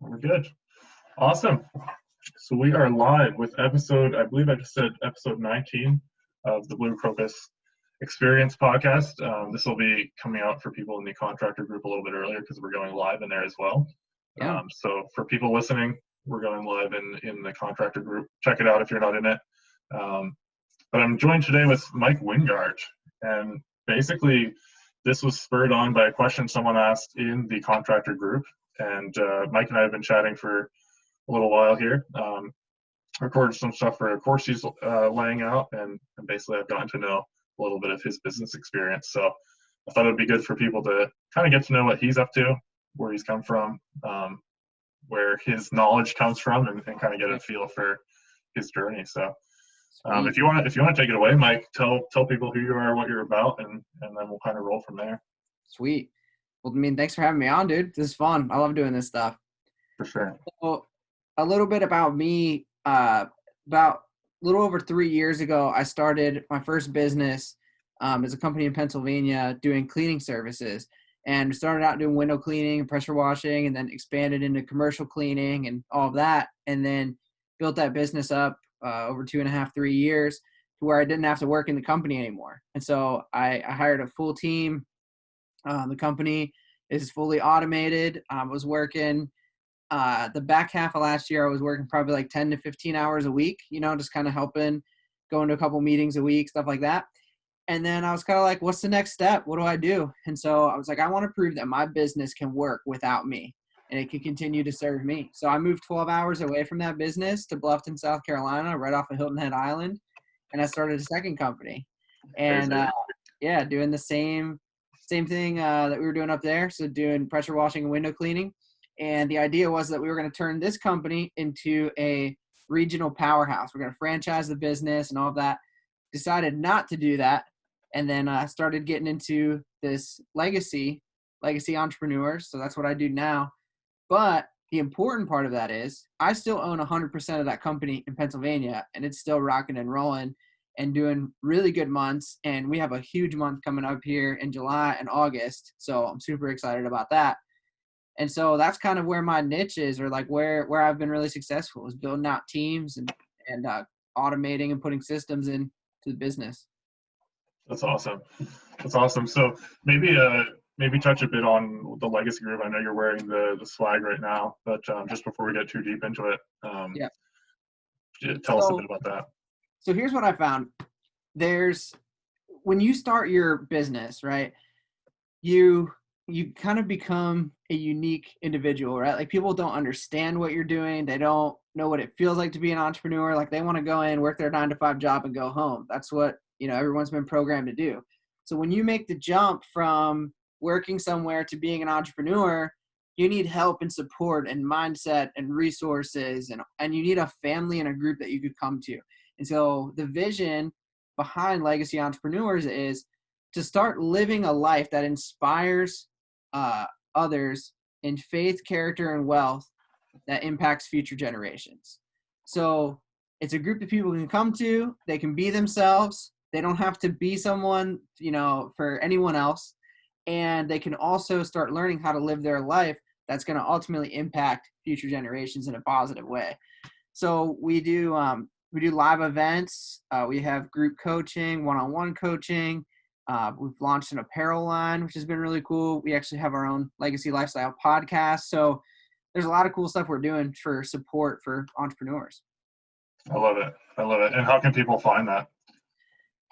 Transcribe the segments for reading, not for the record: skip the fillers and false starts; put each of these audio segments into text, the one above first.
We're good. Awesome. So we are live with episode, I believe I just said episode 19 of the Blue Crocus Experience podcast. This will be coming out for people in the contractor group a little bit earlier because we're going live in there as well. Yeah. So for people listening, we're going live in the contractor group. Check it out if you're not in it. But I'm joined today with Mike Wingard. And basically, this was spurred on by a question someone asked in the contractor group. And Mike and I have been chatting for a little while here. Recorded some stuff for a course he's laying out, and basically I've gotten to know a little bit of his business experience. So I thought it'd be good for people to kind of get to know what he's up to, where he's come from, where his knowledge comes from, and kind of get a feel for his journey. So if you want to take it away, Mike, tell people who you are, what you're about, and then we'll kind of roll from there. Sweet. Well, thanks for having me on, dude. This is fun. I love doing this stuff. For sure. So, a little bit about me. About a little over 3 years ago, I started my first business as a company in Pennsylvania doing cleaning services. And started out doing window cleaning and pressure washing, and then expanded into commercial cleaning and all of that. And then built that business up over 2.5, 3 years to where I didn't have to work in the company anymore. And so I hired a full team. The company is fully automated. I was working the back half of last year. I was working probably like 10 to 15 hours a week, just kind of helping, going to a couple meetings a week, stuff like that. And then I was kind of like, what's the next step? What do I do? And so I was like, I want to prove that my business can work without me and it can continue to serve me. So I moved 12 hours away from that business to Bluffton, South Carolina, right off of Hilton Head Island. And I started a second company. And doing the same thing that we were doing up there. So doing pressure washing and window cleaning. And the idea was that we were going to turn this company into a regional powerhouse. We're going to franchise the business and all of that. Decided not to do that. And then I started getting into this legacy entrepreneurs. So that's what I do now. But the important part of that is I still own 100% of that company in Pennsylvania, and it's still rocking and rolling and doing really good months. And we have a huge month coming up here in July and August. So I'm super excited about that. And so that's kind of where my niche is, or like where I've been really successful, is building out teams and automating and putting systems into the business. That's awesome. So maybe touch a bit on the legacy group. I know you're wearing the swag right now, but just before we get too deep into it, tell us a bit about that. So here's what I found. When you start your business, right, you kind of become a unique individual, right? Like, people don't understand what you're doing. They don't know what it feels like to be an entrepreneur. Like, they want to go in, work their 9-to-5 job and go home. That's what, everyone's been programmed to do. So when you make the jump from working somewhere to being an entrepreneur, you need help and support and mindset and resources, and you need a family and a group that you could come to. And so the vision behind Legacy Entrepreneurs is to start living a life that inspires others in faith, character, and wealth that impacts future generations. So it's a group of people who can come to, they can be themselves. They don't have to be someone, for anyone else. And they can also start learning how to live their life that's going to ultimately impact future generations in a positive way. So we do live events. We have group coaching, one-on-one coaching. We've launched an apparel line, which has been really cool. We actually have our own Legacy Lifestyle podcast. So there's a lot of cool stuff we're doing for support for entrepreneurs. I love it. And how can people find that?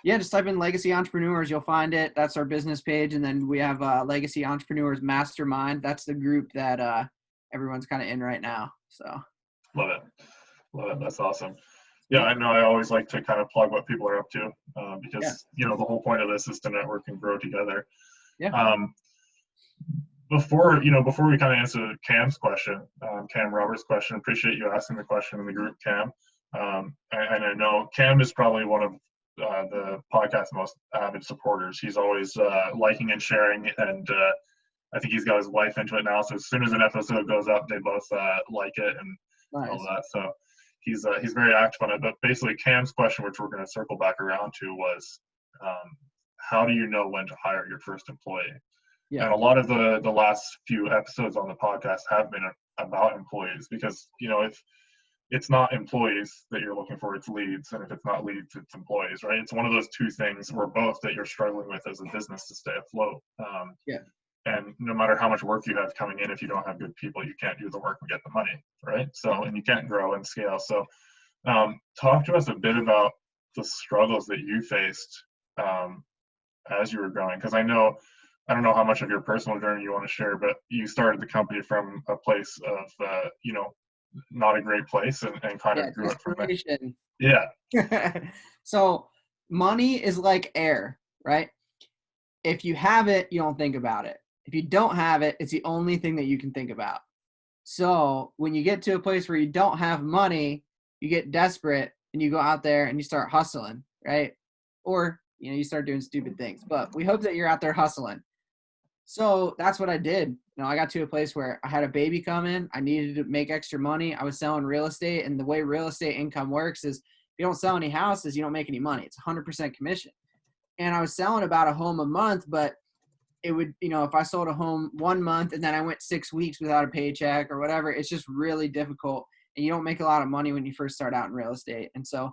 Yeah, just type in Legacy Entrepreneurs. You'll find it. That's our business page. And then we have Legacy Entrepreneurs Mastermind. That's the group that everyone's kind of in right now. So Love it. That's awesome. Yeah, I know I always like to kind of plug what people are up to because, the whole point of this is to network and grow together. Yeah. Before we kind of answer Cam's question, Cam Roberts' question, appreciate you asking the question in the group, Cam. And I know Cam is probably one of the podcast's most avid supporters. He's always liking and sharing, and I think he's got his wife into it now. So as soon as an episode goes up, they both like it and all that. So he's very active on it. But basically, Cam's question, which we're going to circle back around to, was how do you know when to hire your first employee? Yeah. And a lot of the last few episodes on the podcast have been about employees, because, if it's not employees that you're looking for, it's leads. And if it's not leads, it's employees, right? It's one of those two things, or both, that you're struggling with as a business to stay afloat. Yeah. And no matter how much work you have coming in, if you don't have good people, you can't do the work and get the money, right? So, and you can't grow and scale. So, talk to us a bit about the struggles that you faced as you were growing, because I don't know how much of your personal journey you want to share, but you started the company from a place of, not a great place, and kind of grew it from there. Yeah. So money is like air, right? If you have it, you don't think about it. If you don't have it, it's the only thing that you can think about. So when you get to a place where you don't have money, you get desperate and you go out there and you start hustling, right? Or, you start doing stupid things, but we hope that you're out there hustling. So that's what I did. I got to a place where I had a baby come in. I needed to make extra money. I was selling real estate, and the way real estate income works is if you don't sell any houses, you don't make any money. It's 100% commission. And I was selling about a home a month, but it would, if I sold a home 1 month and then I went 6 weeks without a paycheck or whatever, it's just really difficult. And you don't make a lot of money when you first start out in real estate. And so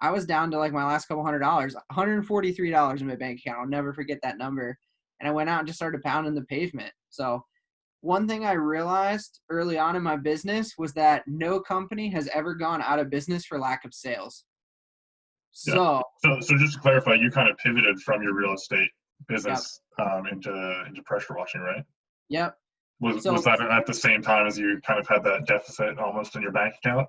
I was down to like my last couple $100, $143 in my bank account. I'll never forget that number. And I went out and just started pounding the pavement. So one thing I realized early on in my business was that no company has ever gone out of business for lack of sales. So just to clarify, you kind of pivoted from your real estate business into pressure washing, right? Yep. Was that at the same time as you kind of had that deficit almost in your bank account?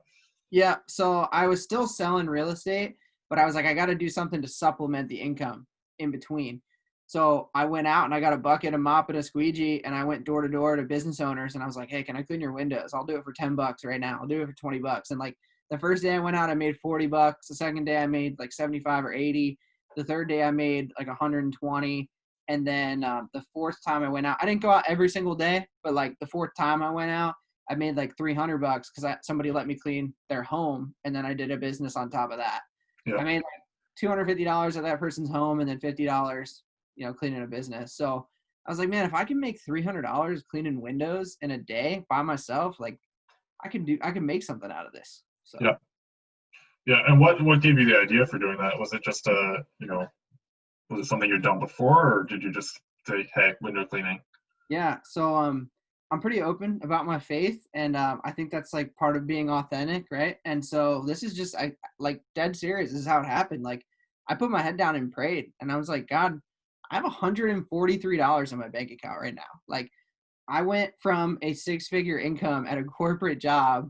Yeah. So I was still selling real estate, but I was like, I got to do something to supplement the income in between. So I went out and I got a bucket, a mop, and a squeegee, and I went door to door to business owners, and I was like, hey, can I clean your windows? I'll do it for $10 right now. I'll do it for $20. And like the first day I went out, I made $40. The second day I made like 75 or 80. The third day I made like 120. And then the fourth time I went out, I didn't go out every single day, but like the fourth time I went out, I made like $300 because somebody let me clean their home, and then I did a business on top of that. Yeah. I made like $250 at that person's home, and then $50, cleaning a business. So I was like, man, if I can make $300 cleaning windows in a day by myself, like I can make something out of this. So yeah. And what gave you the idea for doing that? Was it just was it something you'd done before, or did you just say, hey, window cleaning? Yeah. So I'm pretty open about my faith, and I think that's like part of being authentic, right? And so this is just like dead serious. This is how it happened. Like I put my head down and prayed, and I was like, God, I have $143 in my bank account right now. Like I went from a 6-figure income at a corporate job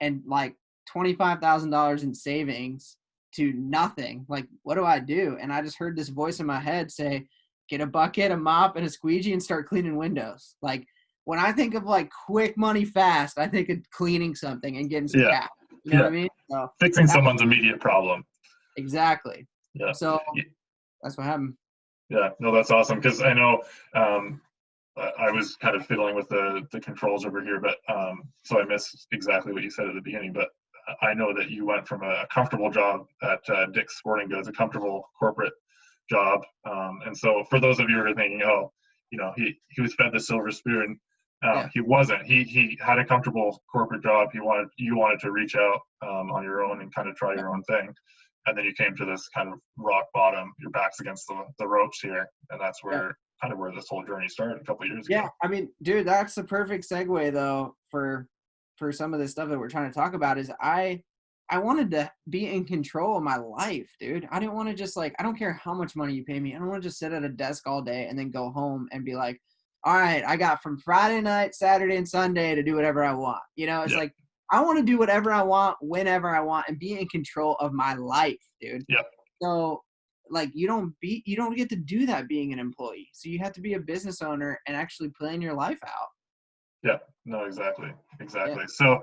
and like $25,000 in savings to nothing. Like, what do I do? And I just heard this voice in my head say, get a bucket, a mop, and a squeegee and start cleaning windows. Like when I think of like quick money fast, I think of cleaning something and getting some cash. You know what I mean? So fixing someone's immediate problem. Exactly. Yeah. So that's what happened. Yeah, no, that's awesome, because I know I was kind of fiddling with the controls over here, but so I missed exactly what you said at the beginning, but I know that you went from a comfortable job at Dick's Sporting Goods, a comfortable corporate job, and so for those of you who are thinking, oh, he was fed the silver spoon, he wasn't. He had a comfortable corporate job. You wanted to reach out on your own and kind of try your own thing. And then you came to this kind of rock bottom, your back's against the ropes here. And that's where kind of where this whole journey started a couple of years ago. Yeah. I mean, dude, that's the perfect segue though, for some of this stuff that we're trying to talk about is I wanted to be in control of my life, dude. I didn't want to just like, I don't care how much money you pay me. I don't want to just sit at a desk all day and then go home and be like, all right, I got from Friday night, Saturday, and Sunday to do whatever I want. It's like, I want to do whatever I want, whenever I want, and be in control of my life, dude. Yeah. So, like, you don't get to do that being an employee. So you have to be a business owner and actually plan your life out. Yeah. No, exactly. Yeah. So,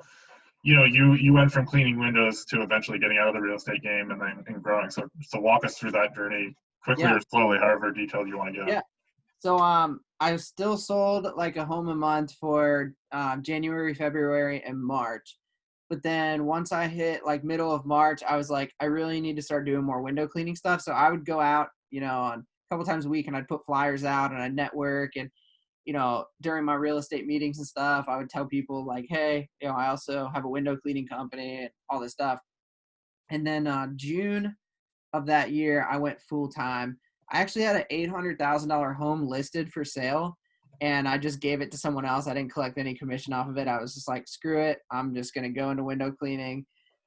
you went from cleaning windows to eventually getting out of the real estate game and growing. So walk us through that journey quickly or slowly, however detailed you want to go. Yeah. So I still sold like a home a month for January, February, and March. But then once I hit like middle of March, I was like, I really need to start doing more window cleaning stuff. So I would go out, on a couple times a week, and I'd put flyers out and I'd network. And during my real estate meetings and stuff, I would tell people like, hey, I also have a window cleaning company and all this stuff. And then June of that year, I went full time. I actually had an $800,000 home listed for sale, and I just gave it to someone else. I didn't collect any commission off of it. I was just like, screw it. I'm just going to go into window cleaning.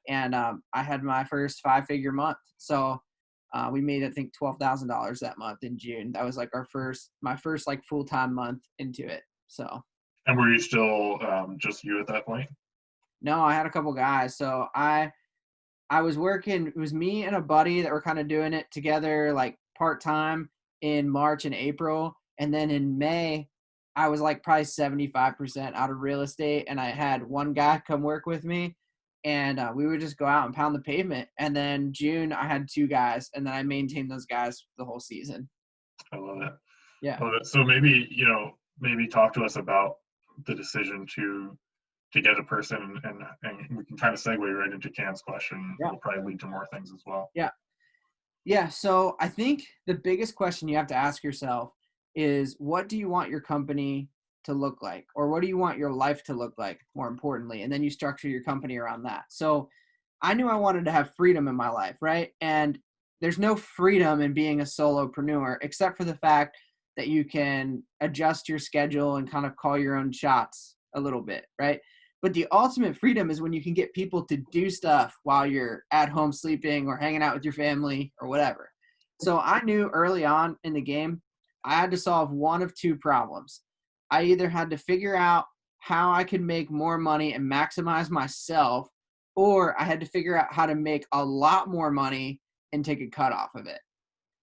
And I had my first 5-figure month. So we made, I think, $12,000 that month in June. That was like my first like full-time month into it. So. And were you still just you at that point? No, I had a couple guys. So I was working, it was me and a buddy that were kind of doing it together, like part-time in March and April. And then in May, I was like probably 75% out of real estate. And I had one guy come work with me, and we would just go out and pound the pavement. And then June, I had 2 guys, and then I maintained those guys the whole season. I love it. Yeah. I love it. So maybe talk to us about the decision to get a person, and we can kind of segue right into Cam's question. Yeah. It'll probably lead to more things as well. Yeah. So I think the biggest question you have to ask yourself is, what do you want your company to look like? Or what do you want your life to look like, more importantly? And then you structure your company around that. So I knew I wanted to have freedom in my life, right? And there's no freedom in being a solopreneur, except for the fact that you can adjust your schedule and kind of call your own shots a little bit, right? But the ultimate freedom is when you can get people to do stuff while you're at home sleeping or hanging out with your family or whatever. So I knew early on in the game, I had to solve one of 2 problems. I either had to figure out how I could make more money and maximize myself, or I had to figure out how to make a lot more money and take a cut off of it.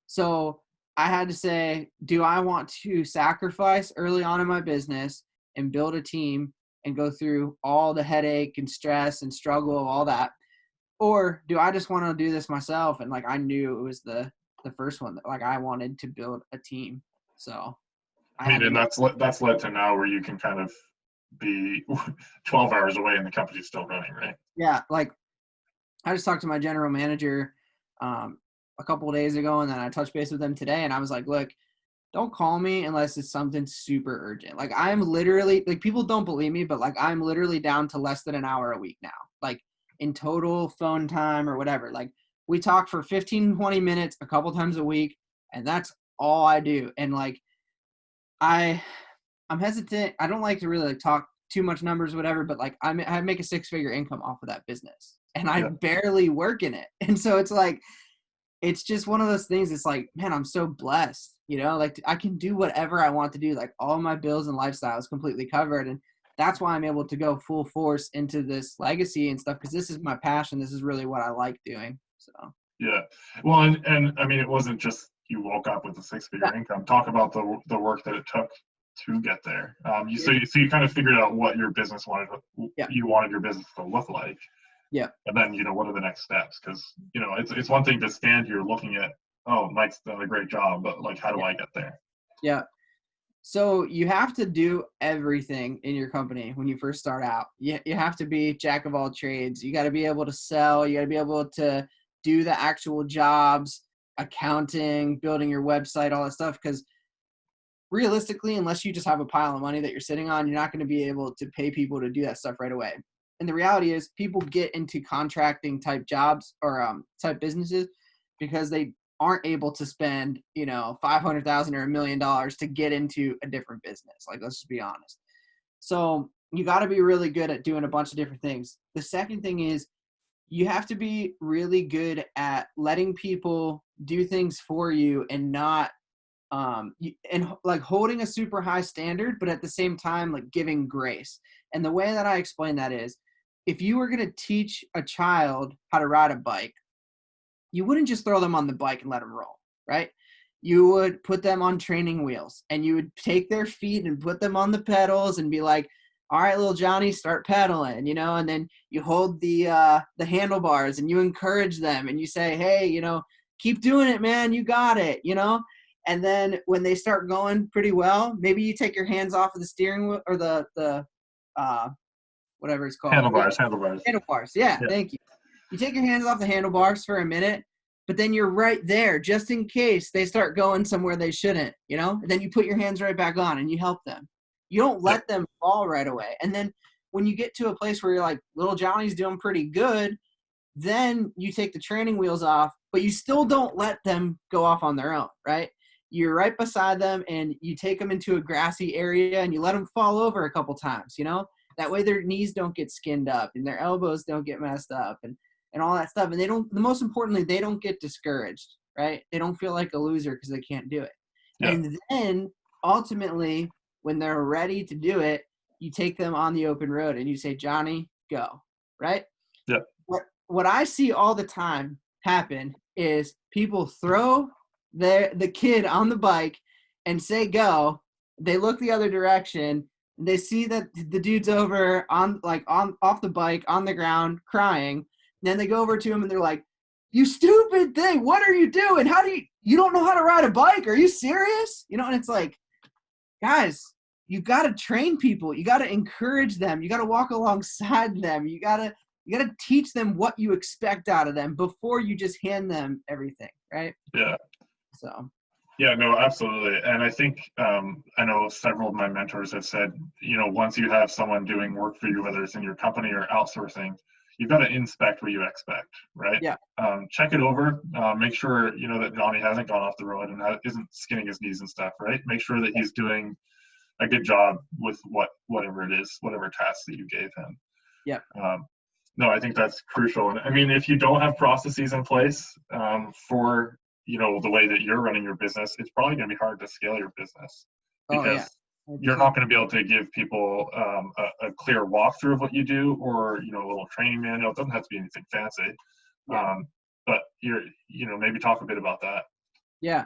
So I had to say, do I want to sacrifice early on in my business and build a team and go through all the headache and stress and struggle, all that? Or do I just want to do this myself? And like, I knew it was the first one, that like I wanted to build a team. So and that's led to now where you can kind of be 12 hours away and the company's still running, right? Yeah. Like I just talked to my general manager a couple of days ago, and then I touched base with them today, and I was like, look, don't call me unless it's something super urgent. Like I'm literally, like, people don't believe me, but like I'm literally down to less than an hour a week now, like in total phone time or whatever. Like we talk for 15, 20 minutes a couple times a week, and that's all I do. And like I'm hesitant. I don't like to really like talk too much numbers, whatever, but like I make a 6-figure income off of that business, and I barely work in it. And so it's like, it's just one of those things. It's like, man, I'm so blessed, like I can do whatever I want to do. Like all my bills and lifestyle is completely covered. And that's why I'm able to go full force into this legacy and stuff. 'Cause this is my passion. This is really what I like doing. So. Yeah. Well, and I mean, it wasn't just you woke up with a 6-figure income. Talk about the work that it took to get there. So you kind of figured out what your business you wanted your business to look like. Yeah. And then, what are the next steps? Because, it's one thing to stand here looking at, oh, Mike's done a great job, but like, how do I get there? Yeah. So you have to do everything in your company when you first start out. You have to be jack of all trades. You got to be able to sell. You got to be able to do the actual jobs, accounting, building your website, all that stuff. Because realistically, unless you just have a pile of money that you're sitting on, you're not going to be able to pay people to do that stuff right away. And the reality is people get into contracting type jobs or type businesses because they aren't able to spend, $500,000 or $1 million to get into a different business. Like, let's just be honest. So you got to be really good at doing a bunch of different things. The second thing is you have to be really good at letting people do things for you and not, and like holding a super high standard, but at the same time, like giving grace. And the way that I explain that is, if you were going to teach a child how to ride a bike, you wouldn't just throw them on the bike and let them roll, right? You would put them on training wheels and you would take their feet and put them on the pedals and be like, all right, little Johnny, start pedaling, and then you hold the handlebars and you encourage them and you say, hey, keep doing it, man. You got it, And then when they start going pretty well, maybe you take your hands off of the steering wheel or the whatever it's called. Handlebars. Handlebars. Yeah, thank you. You take your hands off the handlebars for a minute but then you're right there just in case they start going somewhere they shouldn't, and then you put your hands right back on and you help them. You don't let them fall right away. And then when you get to a place where you're like, little Johnny's doing pretty good, then you take the training wheels off, but you still don't let them go off on their own, right? You're right beside them and you take them into a grassy area and you let them fall over a couple times, That way their knees don't get skinned up and their elbows don't get messed up and all that stuff. And the most importantly, they don't get discouraged, right? They don't feel like a loser because they can't do it. Yeah. And then ultimately, when they're ready to do it, you take them on the open road and you say, Johnny, go, right? Yeah. What I see all the time happen is people throw the kid on the bike and say go. They look the other direction. They see that the dude's over off the bike on the ground crying. Then they go over to him and they're like, you stupid thing. What are you doing? You don't know how to ride a bike? Are you serious? And it's like, guys, you got to train people. You got to encourage them. You got to walk alongside them. You got to teach them what you expect out of them before you just hand them everything, right? Yeah. So. Yeah, no, absolutely. And I think I know several of my mentors have said, once you have someone doing work for you, whether it's in your company or outsourcing, you've got to inspect what you expect, right? Yeah. Check it over. Make sure, that Johnny hasn't gone off the road and isn't skinning his knees and stuff, right? Make sure that he's doing a good job with whatever it is, whatever task that you gave him. Yeah. No, I think that's crucial. And I mean, if you don't have processes in place for, the way that you're running your business, it's probably going to be hard to scale your business because you're not going to be able to give people a clear walkthrough of what you do or, a little training manual. It doesn't have to be anything fancy. Yeah. But maybe talk a bit about that. Yeah.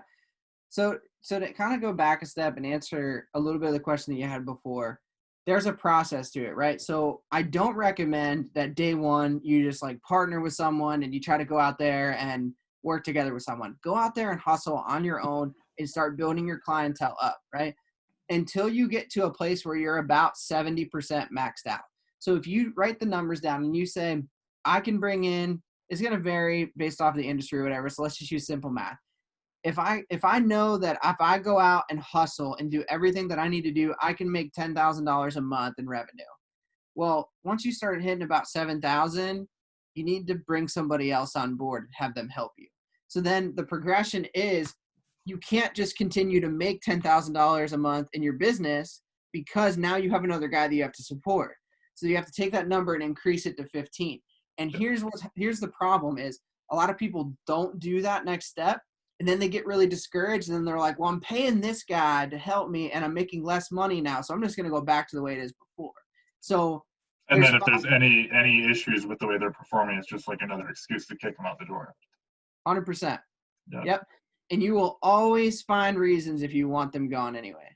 So to kind of go back a step and answer a little bit of the question that you had before, there's a process to it, right? So I don't recommend that day one, you just like partner with someone and you try to go out there and work together with someone. Go out there and hustle on your own and start building your clientele up, right? Until you get to a place where you're about 70% maxed out. So if you write the numbers down and you say, I can bring in, it's going to vary based off the industry or whatever. So let's just use simple math. If I know that if I go out and hustle and do everything that I need to do, I can make $10,000 a month in revenue. Well, once you start hitting about 7,000, you need to bring somebody else on board and have them help you. So then the progression is you can't just continue to make $10,000 a month in your business because now you have another guy that you have to support. So you have to take that number and increase it to 15. And here's the problem is a lot of people don't do that next step. And then they get really discouraged and then they're like, well, I'm paying this guy to help me and I'm making less money now. So I'm just going to go back to the way it is before. So. And then if there's any issues with the way they're performing, it's just like another excuse to kick them out the door. 100%. Yeah. Yep. And you will always find reasons if you want them gone anyway.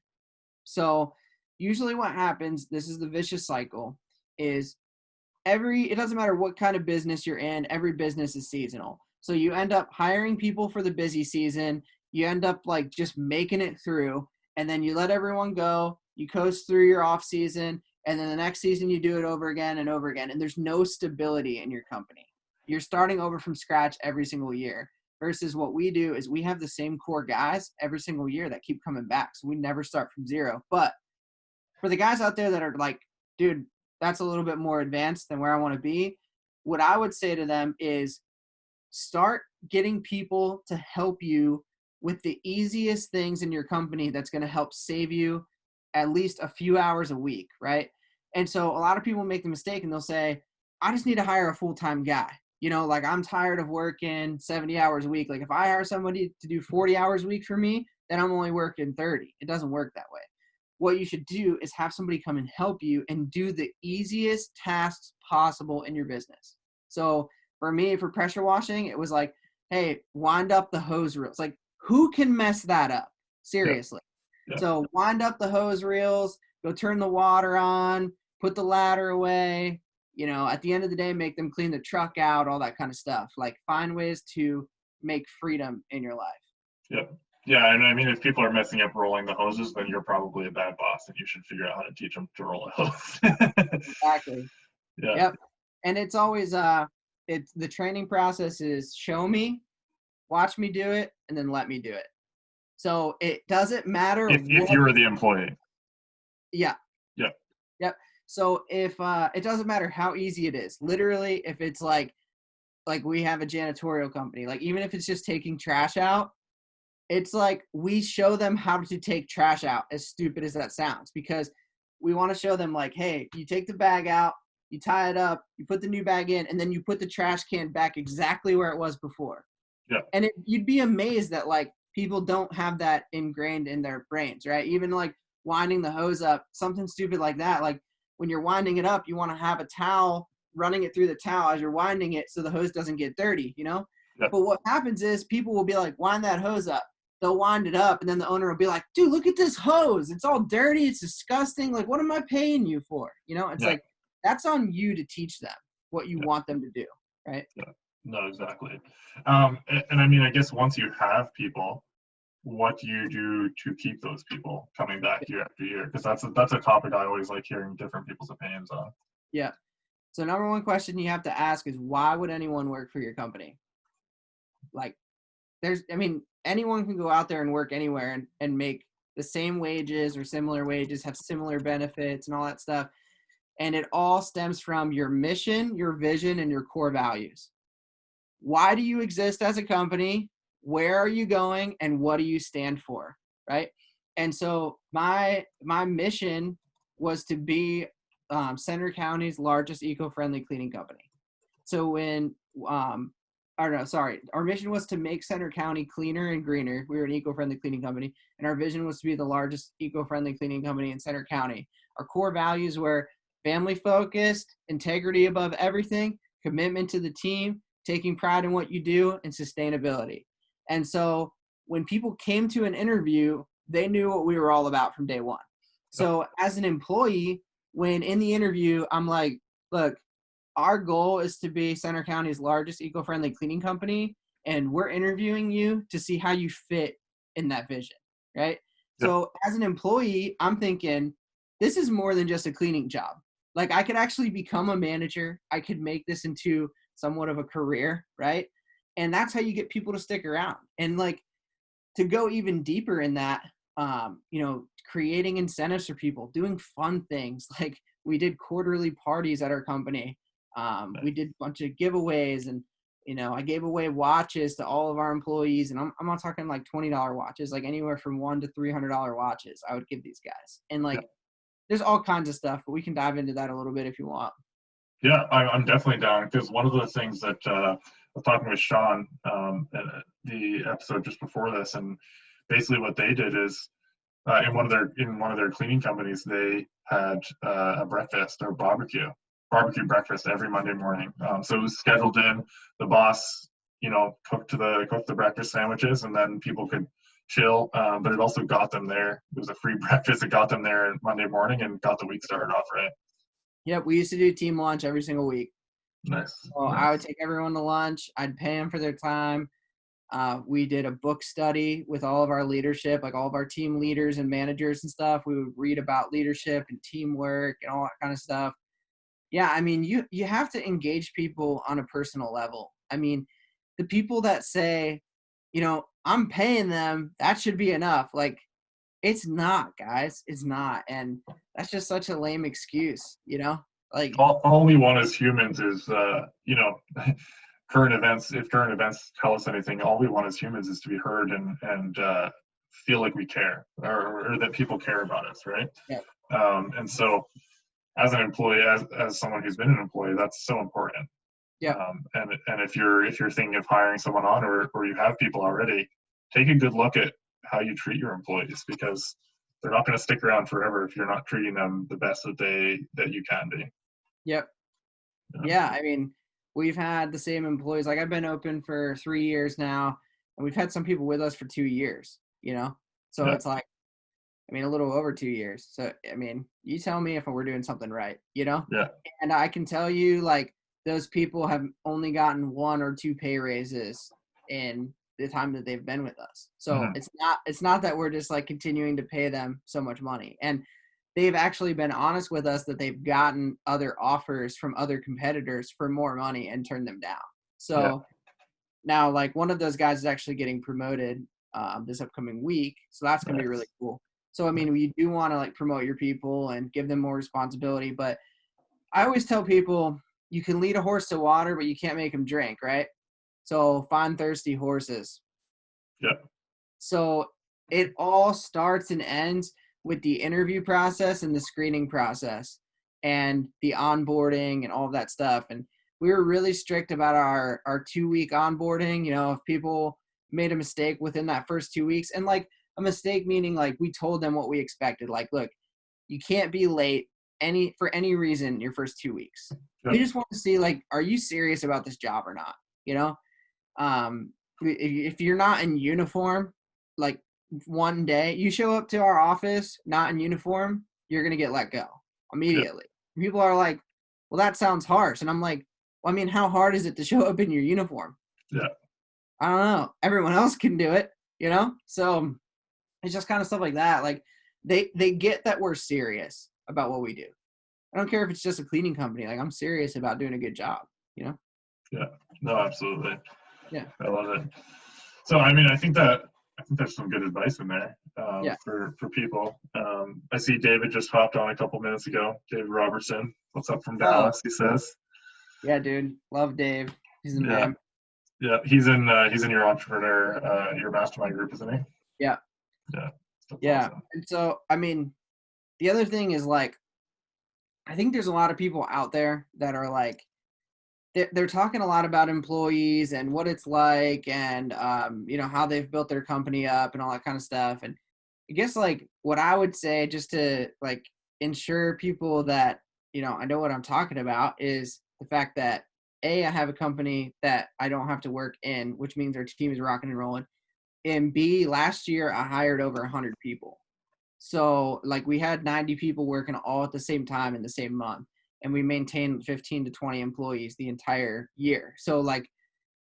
So usually what happens, this is the vicious cycle, is it doesn't matter what kind of business you're in, every business is seasonal. So you end up hiring people for the busy season. You end up like just making it through and then you let everyone go. You coast through your off season and then the next season you do it over again and over again. And there's no stability in your company. You're starting over from scratch every single year versus what we do is we have the same core guys every single year that keep coming back. So we never start from zero. But for the guys out there that are like, dude, that's a little bit more advanced than where I want to be. What I would say to them is start getting people to help you with the easiest things in your company that's going to help save you at least a few hours a week, right? And so a lot of people make the mistake and they'll say, I just need to hire a full-time guy. Like I'm tired of working 70 hours a week. Like if I hire somebody to do 40 hours a week for me, then I'm only working 30. It doesn't work that way. What you should do is have somebody come and help you and do the easiest tasks possible in your business. So for me, for pressure washing, it was like, hey, wind up the hose reels. Like who can mess that up? Seriously. Yeah. So wind up the hose reels, go turn the water on, put the ladder away, at the end of the day, make them clean the truck out, all that kind of stuff. Like find ways to make freedom in your life. Yep. Yeah. And I mean, if people are messing up rolling the hoses, then you're probably a bad boss and you should figure out how to teach them to roll a hose. Exactly. Yeah. Yep. And it's always, the training process is show me, watch me do it, and then let me do it. So it doesn't matter If you're the employee. Yeah. Yeah. Yep. So if it doesn't matter how easy it is, literally, if it's like we have a janitorial company, like even if it's just taking trash out, it's like we show them how to take trash out, as stupid as that sounds, because we want to show them like, hey, you take the bag out, you tie it up, you put the new bag in, and then you put the trash can back exactly where it was before. Yeah. And you'd be amazed that like people don't have that ingrained in their brains, right? Even like winding the hose up, something stupid like that. Like when you're winding it up, you want to have a towel running it through the towel as you're winding it so the hose doesn't get dirty, you know? Yeah. But what happens is people will be like, wind that hose up. They'll wind it up, and then the owner will be like, dude, look at this hose. It's all dirty. It's disgusting. Like, what am I paying you for? You know, it's like, that's on you to teach them what you want them to do, right? Yeah. No, exactly. And I mean, I guess once you have people, what do you do to keep those people coming back year after year? Because that's a topic I always like hearing different people's opinions on. Yeah. So number one question you have to ask is, why would anyone work for your company? Like, anyone can go out there and work anywhere and make the same wages or similar wages, have similar benefits and all that stuff. And it all stems from your mission, your vision, and your core values. Why do you exist as a company? Where are you going? And what do you stand for? Right. And so my mission was to be Center County's largest eco-friendly cleaning company. So our mission was to make Center County cleaner and greener. We were an eco-friendly cleaning company, and our vision was to be the largest eco-friendly cleaning company in Center County. Our core values were family-focused, integrity above everything, commitment to the team, taking pride in what you do, and sustainability. And so when people came to an interview, they knew what we were all about from day one. So as an employee, when in the interview, I'm like, look, our goal is to be Center County's largest eco-friendly cleaning company, and we're interviewing you to see how you fit in that vision, right? Yep. So as an employee, I'm thinking, this is more than just a cleaning job. Like, I could actually become a manager. I could make this into somewhat of a career, right? And that's how you get people to stick around. And like, to go even deeper in that, creating incentives for people, doing fun things. Like, we did quarterly parties at our company. We did a bunch of giveaways, and I gave away watches to all of our employees, and I'm not talking like $20 watches, like anywhere from $100 to $300 watches I would give these guys. And like, there's all kinds of stuff, but we can dive into that a little bit if you want. Yeah, I'm definitely down, because one of the things that I was talking with Sean in the episode just before this, and basically what they did is in one of their cleaning companies, they had a breakfast or barbecue breakfast every Monday morning. So it was scheduled in. The boss, cooked the breakfast sandwiches, and then people could chill. But it also got them there. It was a free breakfast. It got them there Monday morning and got the week started off right. Yep, we used to do team lunch every single week. Nice. So I would take everyone to lunch. I'd pay them for their time. We did a book study with all of our leadership, like all of our team leaders and managers and stuff. We would read about leadership and teamwork and all that kind of stuff. Yeah, I mean, you have to engage people on a personal level. I mean, the people that say, I'm paying them, that should be enough. Like, it's not, guys. It's not. And that's just such a lame excuse, Like, all we want as humans is, current events. If current events tell us anything, all we want as humans is to be heard and feel like we care, or that people care about us, right? Yeah. And so, as an employee, as someone who's been an employee, that's so important. Yeah. And if you're thinking of hiring someone on, or you have people already, take a good look at how you treat your employees, because they're not going to stick around forever if you're not treating them the best that you can be. Yep. Yeah, I mean, we've had the same employees. Like, I've been open for 3 years now, and we've had some people with us for 2 years, So it's like, a little over 2 years. So, you tell me if we're doing something right, Yeah. And I can tell you, like, those people have only gotten 1 or 2 pay raises in the time that they've been with us. So it's not that we're just like continuing to pay them so much money. And they've actually been honest with us that they've gotten other offers from other competitors for more money and turned them down. So Now, like one of those guys is actually getting promoted this upcoming week. So that's going to be really cool. So, I mean, you do want to like promote your people and give them more responsibility. But I always tell people you can lead a horse to water, but you can't make him drink, right? So find thirsty horses. Yeah. So it all starts and ends with the interview process and the screening process and the onboarding and all of that stuff. And we were really strict about our 2-week onboarding. You know, if people made a mistake within that first 2 weeks, and like a mistake meaning like we told them what we expected. Like, look, you can't be late for any reason your first 2 weeks. Yep. We just want to see, like, are you serious about this job or not? You know, if you're not in uniform, like one day you show up to our office not in uniform, you're going to get let go immediately. Yep. People are like, well, that sounds harsh. And I'm like, well, I mean, how hard is it to show up in your uniform? Yeah. I don't know. Everyone else can do it, you know? So it's just kind of stuff like that. Like they get that we're serious about what we do. I don't care if it's just a cleaning company. Like, I'm serious about doing a good job, you know? Yeah. No, absolutely. Yeah. I love it. So, I mean, I think there's some good advice in there for people. I see David just hopped on a couple minutes ago. David Robertson. What's up from Dallas, he says. Yeah, dude. Love Dave. He's in man. Yeah, he's in your entrepreneur, your mastermind group, isn't he? Yeah. Yeah. Yeah. Awesome. And so, I mean, the other thing is, like, I think there's a lot of people out there that are like, they're talking a lot about employees and what it's like and, you know, how they've built their company up and all that kind of stuff. And I guess, like, what I would say just to, like, ensure people that, you know, I know what I'm talking about is the fact that, A, I have a company that I don't have to work in, which means our team is rocking and rolling. And B, last year I hired over 100 people. So, like, we had 90 people working all at the same time in the same month. And we maintained 15 to 20 employees the entire year. So, like,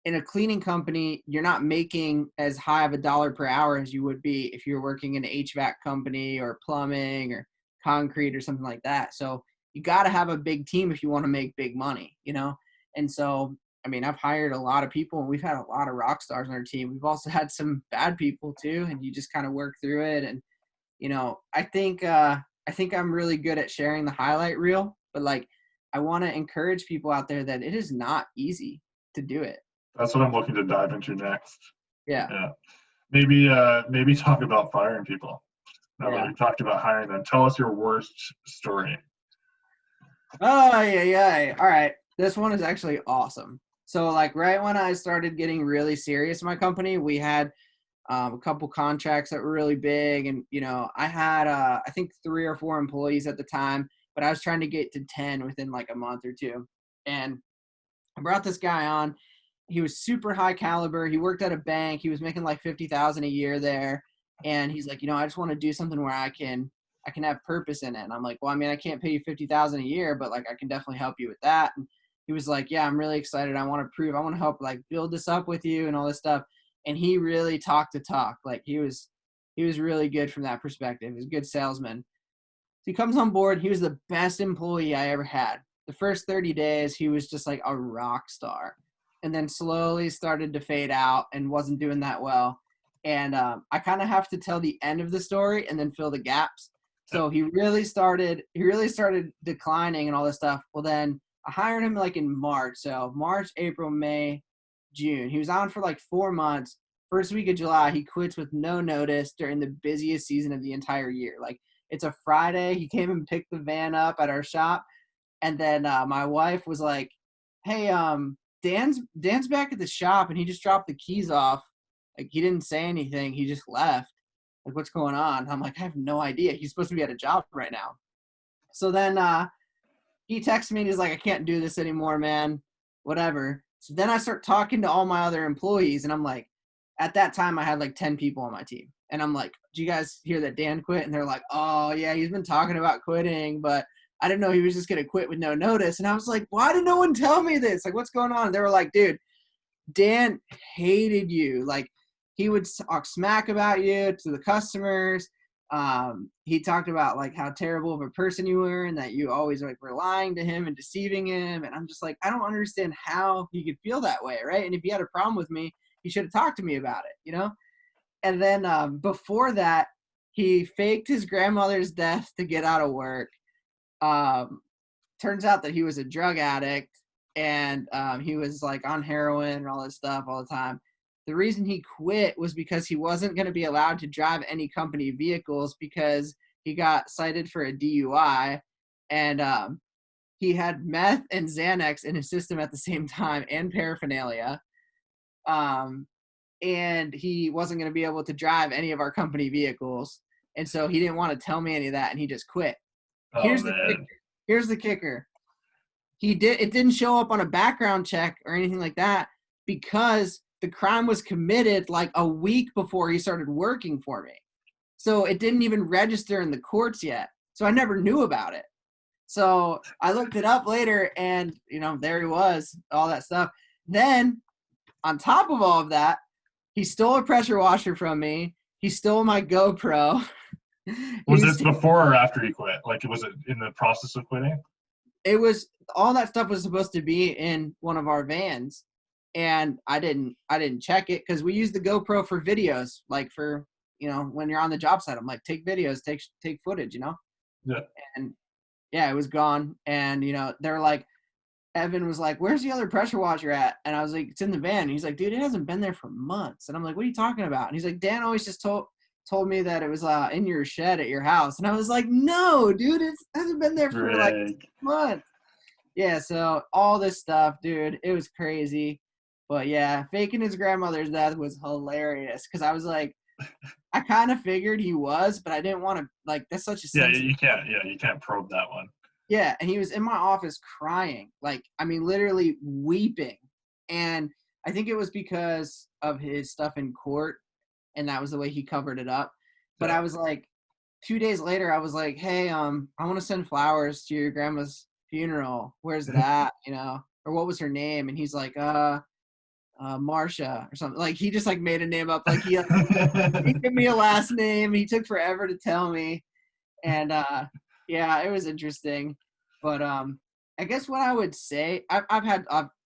in a cleaning company, you're not making as high of a dollar per hour as you would be if you're working in an HVAC company or plumbing or concrete or something like that. So you got to have a big team if you want to make big money, you know? And so, I mean, I've hired a lot of people and we've had a lot of rock stars on our team. We've also had some bad people too. And you just kind of work through it. And, you know, I think I'm really good at sharing the highlight reel, but, like, I want to encourage people out there that it is not easy to do it. That's what I'm looking to dive into next. Yeah. Maybe talk about firing people. Now that we've talked about hiring them, tell us your worst story. Oh, yeah. All right. This one is actually awesome. So, like, right when I started getting really serious in my company, we had a couple contracts that were really big. And, you know, I had, I think 3 or 4 employees at the time, but I was trying to get to 10 within like a month or two. And I brought this guy on. He was super high caliber. He worked at a bank. He was making like $50,000 a year there. And he's like, you know, I just want to do something where I can have purpose in it. And I'm like, well, I mean, I can't pay you $50,000 a year, but, like, I can definitely help you with that. And he was like, yeah, I'm really excited. I want to help, like, build this up with you and all this stuff. And he really talked the talk. Like, he was really good from that perspective. He was a good salesman. So he comes on board. He was the best employee I ever had. The first 30 days, he was just like a rock star. And then slowly started to fade out and wasn't doing that well. And I kind of have to tell the end of the story and then fill the gaps. So he really started declining and all this stuff. Well, then I hired him like in March. So March, April, May, June. He was on for like 4 months. First week of July, he quits with no notice during the busiest season of the entire year. Like, it's a Friday. He came and picked the van up at our shop. And then my wife was like, hey, Dan's back at the shop and he just dropped the keys off. Like, he didn't say anything. He just left. Like, what's going on? And I'm like, I have no idea. He's supposed to be at a job right now. So then he texted me and he's like, I can't do this anymore, man. Whatever. So then I start talking to all my other employees and I'm like, at that time I had like 10 people on my team. And I'm like, do you guys hear that Dan quit? And they're like, oh yeah, he's been talking about quitting, but I didn't know he was just going to quit with no notice. And I was like, why did no one tell me this? Like, what's going on? And they were like, dude, Dan hated you. Like, he would talk smack about you to the customers. He talked about like how terrible of a person you were and that you always like were lying to him and deceiving him. And I'm just like, I don't understand how he could feel that way, right? And if he had a problem with me, he should have talked to me about it, you know? And then before that, he faked his grandmother's death to get out of work. Turns out that he was a drug addict, and he was like on heroin and all this stuff all the time. The reason he quit was because he wasn't going to be allowed to drive any company vehicles because he got cited for a DUI, and he had meth and Xanax in his system at the same time and paraphernalia. And he wasn't going to be able to drive any of our company vehicles. And so he didn't want to tell me any of that, and he just quit. Oh, man. Here's the kicker. It didn't show up on a background check or anything like that because the crime was committed like a week before he started working for me. So it didn't even register in the courts yet. So I never knew about it. So I looked it up later, and, you know, there he was, all that stuff. Then on top of all of that, he stole a pressure washer from me. He stole my GoPro. Was this before or after he quit? Like, was it in the process of quitting? It was, all that stuff was supposed to be in one of our vans, and I didn't check it because we use the GoPro for videos, like for, you know, when you're on the job site. I'm like, take videos, take footage, you know? Yeah. And yeah, it was gone. And, you know, they're like, Evan was like, where's the other pressure washer at? And I was like, it's in the van. And he's like, dude, it hasn't been there for months. And I'm like, what are you talking about? And he's like, Dan always just told me that it was in your shed at your house. And I was like, no, dude, it hasn't been there for like 6 months. Yeah, so all this stuff, dude, it was crazy. But yeah, faking his grandmother's death was hilarious because I was like, I kind of figured he was, but I didn't want to, like, that's such a sensitive. You can't probe that one. Yeah, and he was in my office crying, like, I mean, literally weeping. And I think it was because of his stuff in court, and that was the way he covered it up. But I was like, 2 days later, I was like, hey, I want to send flowers to your grandma's funeral. Where's it at? You know, or what was her name? And he's like, Marsha or something. Like, he just like made a name up. Like, he gave me a last name. He took forever to tell me. And yeah, it was interesting. But I guess what I would say, I've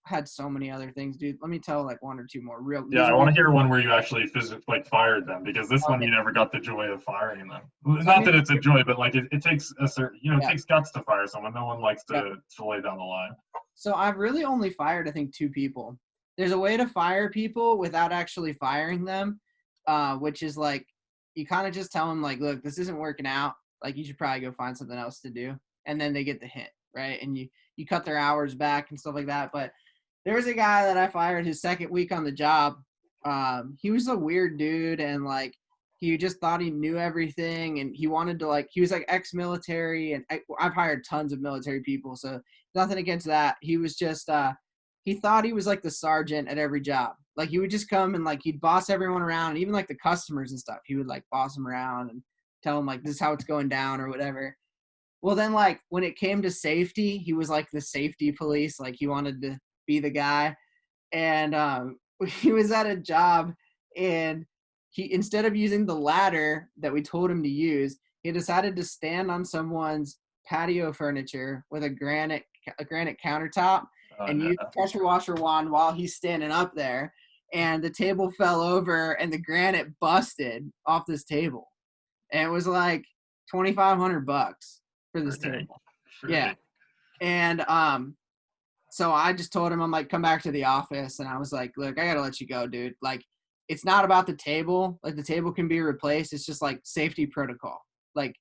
had so many other things, dude. Let me tell like one or two more real. Yeah, I want to hear one where you actually physically like fired them, because this one Okay. you never got the joy of firing them. Not that it's a joy, but like it takes a certain, you know, it takes guts to fire someone. No one likes to lay down the line. So I've really only fired, I think, 2 people. There's a way to fire people without actually firing them, which is like, you kind of just tell them like, look, this isn't working out. Like, you should probably go find something else to do. And then they get the hint, right? And you cut their hours back and stuff like that. But there was a guy that I fired his second week on the job. He was a weird dude, and like, he just thought he knew everything, and he wanted to, like, he was like ex-military, and I've hired tons of military people, so nothing against that. He was just he thought he was like the sergeant at every job. Like, he would just come and like, he'd boss everyone around, and even like the customers and stuff, he would like boss them around and tell them like, this is how it's going down or whatever. Well, then like, when it came to safety, he was like the safety police. Like, he wanted to be the guy. And he was at a job, and he, instead of using the ladder that we told him to use, he decided to stand on someone's patio furniture with a granite countertop and use the pressure washer wand while he's standing up there. And the table fell over, and the granite busted off this table. And it was like $2,500 for this table. Yeah. And so I just told him, I'm like, come back to the office. And I was like, look, I got to let you go, dude. Like, it's not about the table. Like, the table can be replaced. It's just like safety protocol. Like,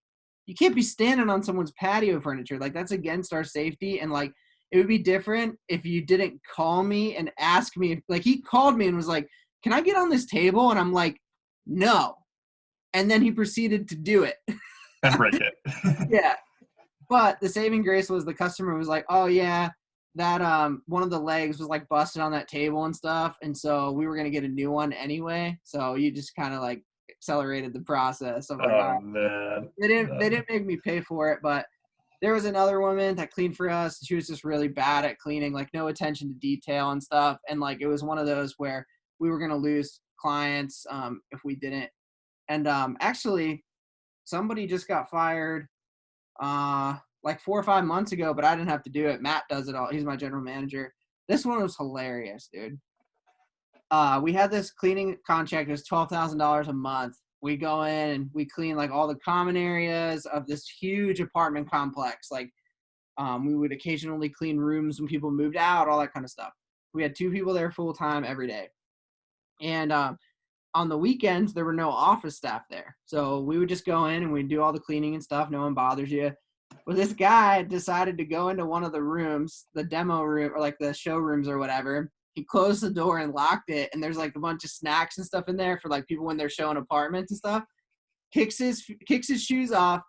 you can't be standing on someone's patio furniture. Like, that's against our safety. And like, it would be different if you didn't call me and ask me. Like, he called me and was like, can I get on this table? And I'm like, no. And then he proceeded to do it. And break it. Yeah. But the saving grace was the customer was like, oh yeah, that one of the legs was like busted on that table and stuff, and so we were gonna get a new one anyway. So you just kind of like accelerated the process. I'm like, man. They didn't make me pay for it, but there was another woman that cleaned for us. She was just really bad at cleaning, like no attention to detail and stuff. And like, it was one of those where we were gonna lose clients if we didn't. And actually, somebody just got fired like 4 or 5 months ago, but I didn't have to do it. Matt does it all. He's my general manager. This one was hilarious, dude. We had this cleaning contract. It was $12,000 a month. We go in and we clean like all the common areas of this huge apartment complex. Like we would occasionally clean rooms when people moved out, all that kind of stuff. We had 2 people there full time every day. And on the weekends, there were no office staff there. So we would just go in and we'd do all the cleaning and stuff. No one bothers you. Well, this guy decided to go into one of the rooms, the demo room or like the showrooms or whatever. He closed the door and locked it. And there's like a bunch of snacks and stuff in there for like people when they're showing apartments and stuff. Kicks his shoes off,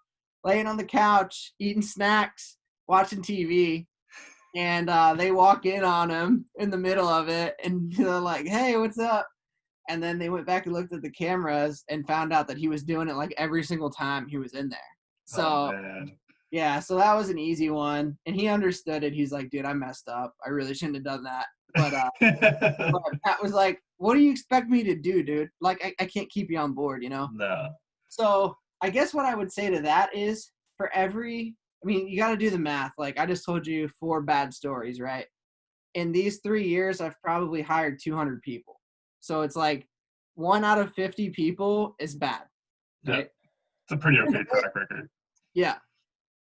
laying on the couch, eating snacks, watching TV. And they walk in on him in the middle of it. And they're like, hey, what's up? And then they went back and looked at the cameras and found out that he was doing it like every single time he was in there. So, yeah, so that was an easy one. And he understood it. He's like, dude, I messed up. I really shouldn't have done that. But Pat was like, what do you expect me to do, dude? Like, I can't keep you on board, you know? No. So I guess what I would say to that is you got to do the math. Like I just told you 4 bad stories, right? In these 3 years, I've probably hired 200 people. So it's like 1 out of 50 people is bad. Right? Yeah. It's a pretty okay track record. Yeah.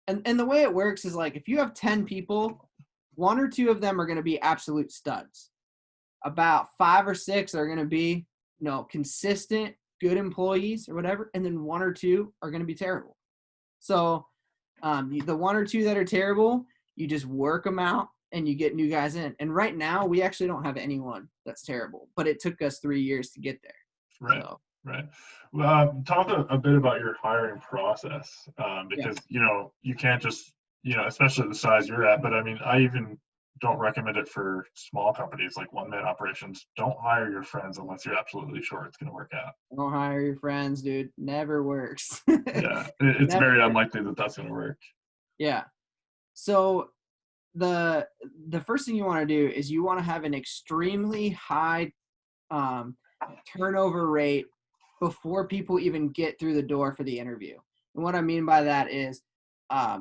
And the way it works is like if you have 10 people, 1 or 2 of them are going to be absolute studs. About 5 or 6 are going to be, consistent, good employees or whatever. And then 1 or 2 are going to be terrible. So the 1 or 2 that are terrible, you just work them out and you get new guys in. And right now we actually don't have anyone that's terrible, but it took us 3 years to get there. Right. So. Right. Well, talk a bit about your hiring process, because, you can't just, especially the size you're at, but I mean, I even don't recommend it for small companies like one-man operations. Don't hire your friends unless you're absolutely sure it's going to work out. Don't hire your friends, dude. Never works. Yeah. It's very unlikely that that's going to work. Yeah. So the first thing you want to do is you want to have an extremely high turnover rate before people even get through the door for the interview. And what I mean by that is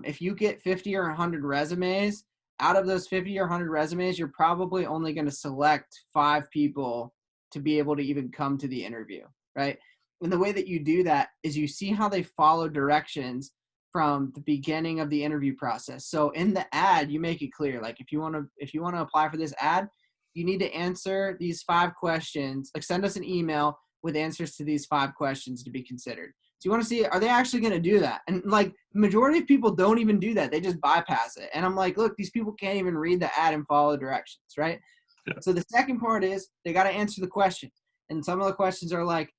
if you get 50 or 100 resumes, out of those 50 or 100 resumes, you're probably only going to select 5 people to be able to even come to the interview, right? And the way that you do that is you see how they follow directions from the beginning of the interview process. So in the ad, you make it clear, like if you want to apply for this ad, you need to answer these 5 questions, like send us an email with answers to these 5 questions to be considered. So you want to see, are they actually going to do that? And like the majority of people don't even do that. They just bypass it. And I'm like, look, these people can't even read the ad and follow directions, right? Yeah. So the second part is they got to answer the questions. And some of the questions are like,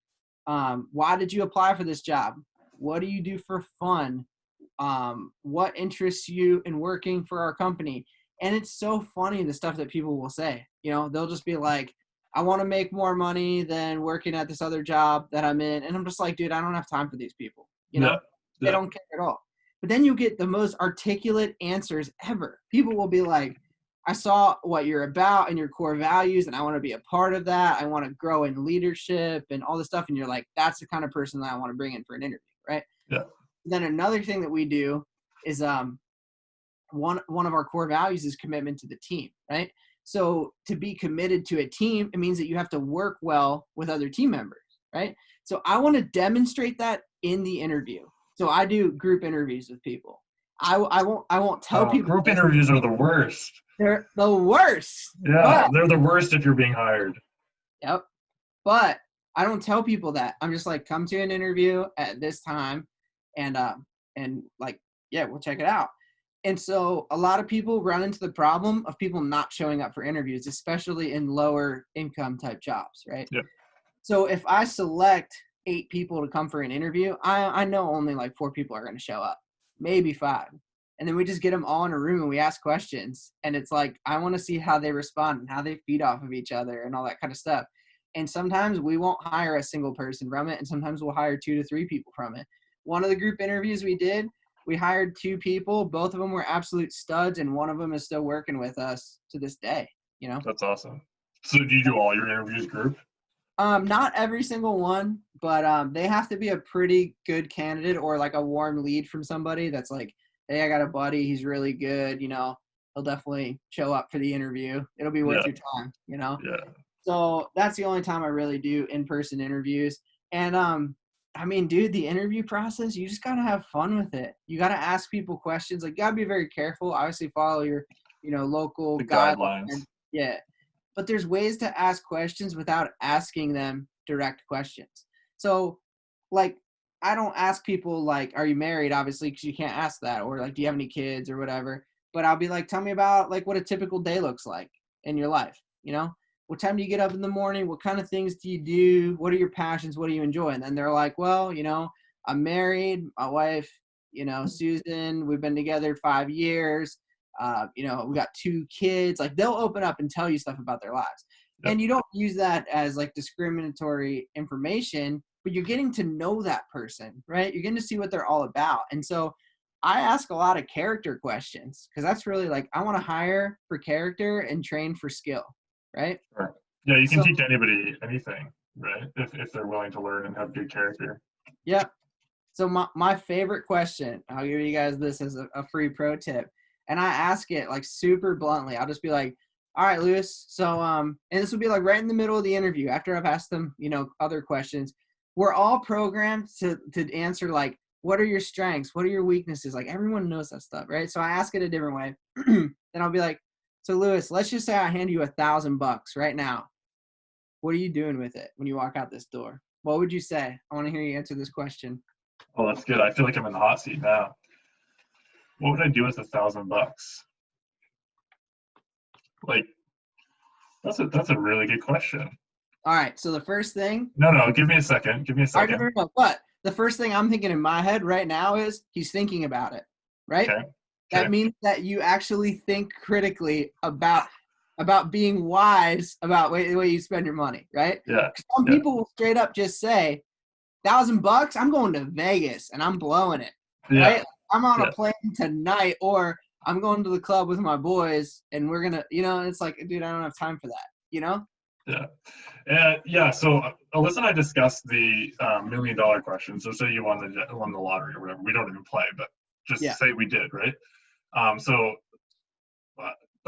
why did you apply for this job? What do you do for fun? What interests you in working for our company? And it's so funny, the stuff that people will say. They'll just be like, I want to make more money than working at this other job that I'm in. And I'm just like, dude, I don't have time for these people. They don't care at all. But then you get the most articulate answers ever. People will be like, I saw what you're about and your core values, and I want to be a part of that. I want to grow in leadership and all this stuff. And you're like, that's the kind of person that I want to bring in for an interview, right? Yeah. Then another thing that we do is one of our core values is commitment to the team, right? So to be committed to a team, it means that you have to work well with other team members, right? So I want to demonstrate that in the interview. So I do group interviews with people. I won't tell people. Group interviews are the worst. They're the worst. Yeah, they're the worst if you're being hired. Yep. But I don't tell people that. I'm just like, come to an interview at this time and like, yeah, we'll check it out. And so a lot of people run into the problem of people not showing up for interviews, especially in lower income type jobs, right? Yep. So if I select 8 people to come for an interview, I know only like 4 people are going to show up, maybe 5. And then we just get them all in a room and we ask questions. And it's like, I want to see how they respond and how they feed off of each other and all that kind of stuff. And sometimes we won't hire a single person from it. And sometimes we'll hire 2 to 3 people from it. One of the group interviews we did, we hired 2 people. Both of them were absolute studs, and one of them is still working with us to this day. That's awesome. So do you do all your interviews group? Not every single one, but they have to be a pretty good candidate or like a warm lead from somebody that's like, hey, I got a buddy, he's really good, he'll definitely show up for the interview. It'll be worth Yeah. your time, Yeah. So that's the only time I really do in-person interviews. And I mean, dude, the interview process, you just gotta have fun with it. You gotta ask people questions. Like, you gotta be very careful. Obviously, follow your, local The guidelines. guidelines. Yeah, but there's ways to ask questions without asking them direct questions. So, like, I don't ask people like, "Are you married?" Obviously, because you can't ask that, or like, "Do you have any kids?" or whatever. But I'll be like, "Tell me about like what a typical day looks like in your life." What time do you get up in the morning? What kind of things do you do? What are your passions? What do you enjoy? And then they're like, well, I'm married. My wife, Susan, we've been together 5 years. We got 2 kids. Like, they'll open up and tell you stuff about their lives. Yep. And you don't use that as like discriminatory information, but you're getting to know that person, right? You're getting to see what they're all about. And so I ask a lot of character questions because that's really like, I want to hire for character and train for skill. Right? Sure. Yeah, you can So, teach anybody anything, right? If they're willing to learn and have good character. yeah. So my favorite question, I'll give you guys this as a free pro tip. And I ask it like super bluntly. I'll just be like, all right, Lewis. So, and this will be like right in the middle of the interview after I've asked them, other questions. We're all programmed to answer like, what are your strengths? What are your weaknesses? Like, everyone knows that stuff, right? So I ask it a different way. Then I'll be like, so Lewis, let's just say I hand you $1,000 right now. What are you doing with it when you walk out this door? What would you say? I want to hear you answer this question. Oh, that's good. I feel like I'm in the hot seat now. What would I do with $1,000? Like, that's a really good question. All right. So the first thing. No, give me a second. Give me a All right, second. no. But the first thing I'm thinking in my head right now is he's thinking about it, right? Okay. That means that you actually think critically about being wise about the way you spend your money, right? Yeah. Some people will straight up just say, $1,000, I'm going to Vegas and I'm blowing it, right? I'm on a plane tonight, or I'm going to the club with my boys and we're gonna, it's like, dude, I don't have time for that, Yeah. So Alyssa and I discussed the $1 million question. So say you won the lottery or whatever. We don't even play, but just say we did, right? But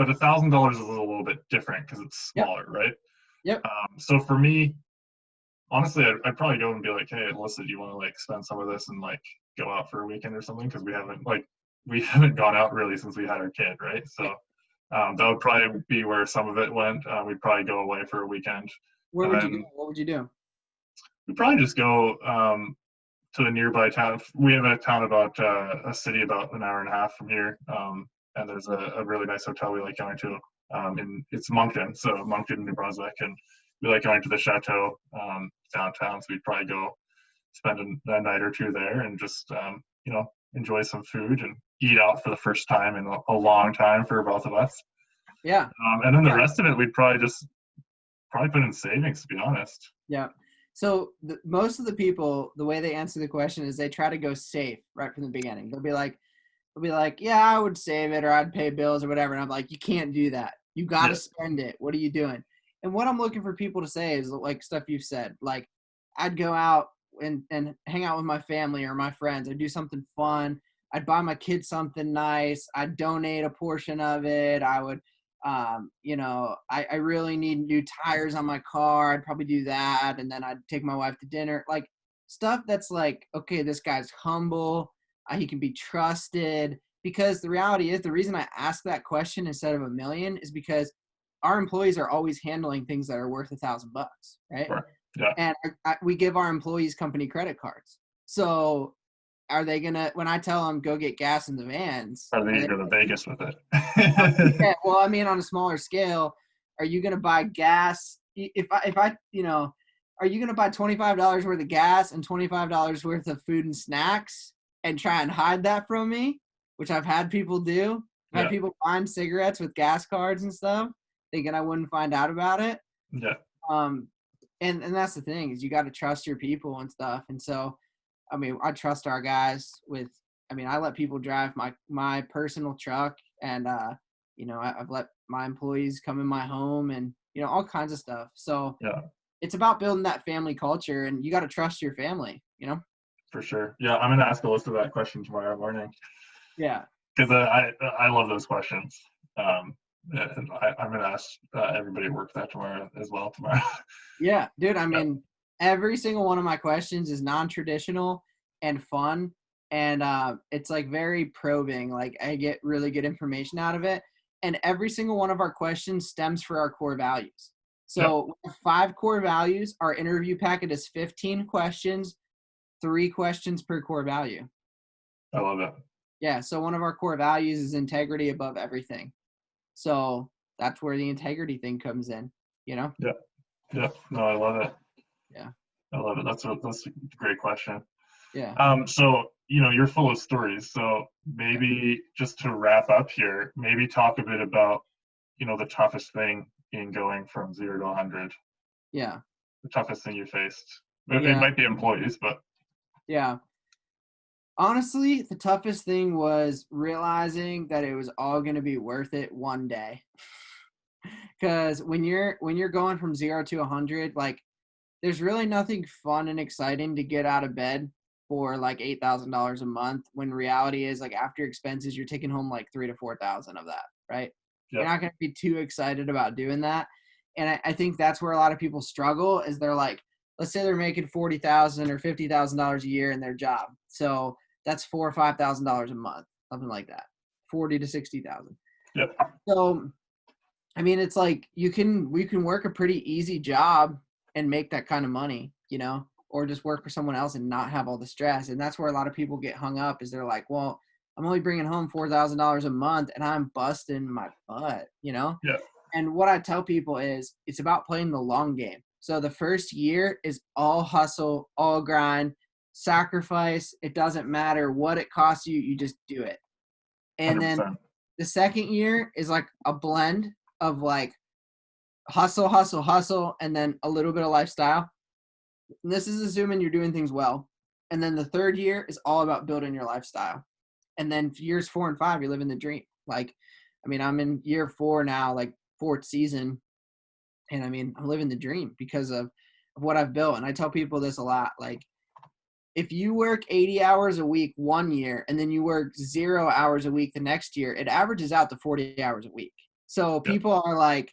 $1,000 is a little bit different because it's smaller, right? Yep. So for me, honestly, I'd probably go and be like, hey, Alyssa, do you want to like spend some of this and like go out for a weekend or something? Because we haven't gone out really since we had our kid, right? So that would probably be where some of it went. We'd probably go away for a weekend. Where would you go? What would you do? We'd probably just go to a nearby town. We have a town about a city about an hour and a half from here. And there's a really nice hotel we like going to. It's Moncton, so Moncton, New Brunswick, and we like going to the chateau downtown. So we'd probably go spend a night or two there and just enjoy some food and eat out for the first time in a long time for both of us. Yeah. And then the rest of it we'd probably put in savings, to be honest. Yeah. So most of the people, the way they answer the question is they try to go safe right from the beginning. They'll be like, yeah, I would save it or I'd pay bills or whatever. And I'm like, you can't do that. You got to spend it. What are you doing? And what I'm looking for people to say is like stuff you've said. Like, I'd go out and hang out with my family or my friends. I'd do something fun. I'd buy my kids something nice. I'd donate a portion of it. I would, I really need new tires on my car. I'd probably do that. And then I'd take my wife to dinner. Like, stuff that's like, okay, this guy's humble. He can be trusted. Because the reality is, the reason I ask that question instead of $1 million is because our employees are always handling things that are worth $1,000, right? Sure. Yeah. And we give our employees company credit cards. So are they going to, when I tell them go get gas in the vans, are they going to go to Vegas with it? Yeah, well, I mean, on a smaller scale, are you going to buy gas? If I, are you going to buy $25 worth of gas and $25 worth of food and snacks and try and hide that from me? Which I've had people do. I've had people find cigarettes with gas cards and stuff, thinking I wouldn't find out about it. Yeah. And that's the thing is you got to trust your people and stuff. And so, I mean, I trust our guys I let people drive my personal truck and, I've let my employees come in my home and, all kinds of stuff. So it's about building that family culture, and you got to trust your family, you know? For sure. Yeah, I'm gonna ask Alyssa that question tomorrow morning Yeah. because I love those questions. And I'm gonna ask everybody at work that tomorrow as well tomorrow. Yeah, dude. I Yeah. mean, every single one of my questions is non-traditional and fun, and it's like very probing. Like I get really good information out of it, and every single one of our questions stems for our core values. Yep. So we have 5 core values. Our interview packet is 15 questions, 3 questions per core value. I love it. Yeah. So one of our core values is integrity above everything. So that's where the integrity thing comes in. You know? Yeah. Yeah. No, I love it. Yeah. I love it. That's a great question. Yeah. So you're full of stories. So maybe just to wrap up here, maybe talk a bit about the toughest thing in going from 0 to 100. Yeah. The toughest thing you faced. It Yeah. might be employees, but Yeah. Honestly, the toughest thing was realizing that it was all going to be worth it one day. Because when you're going from 0 to 100, like there's really nothing fun and exciting to get out of bed for like $8,000 a month. When reality is like after expenses, you're taking home like 3,000 to 4,000 of that, right? You're not going to be too excited about doing that. And I think that's where a lot of people struggle is they're like, let's say they're making $40,000 or $50,000 a year in their job. So that's $4,000 or $5,000 a month, something like that, 40 to 60,000. Yep. So, I mean, it's like we can work a pretty easy job and make that kind of money, or just work for someone else and not have all the stress. And that's where a lot of people get hung up is they're like, well, I'm only bringing home $4,000 a month and I'm busting my butt, Yeah. And what I tell people is it's about playing the long game. So the first year is all hustle, all grind, sacrifice. It doesn't matter what it costs you. You just do it. And 100%. then the second year is like a blend of like hustle, hustle, hustle, and then a little bit of lifestyle. And this is assuming you're doing things well. And then the third year is all about building your lifestyle. And then years 4 and 5, you're living the dream. Like, I mean, I'm in year 4 now, like 4th season. And I mean, I'm living the dream because of what I've built. And I tell people this a lot. Like, if you work 80 hours a week one year and then you work 0 hours a week the next year, it averages out to 40 hours a week. So people are like,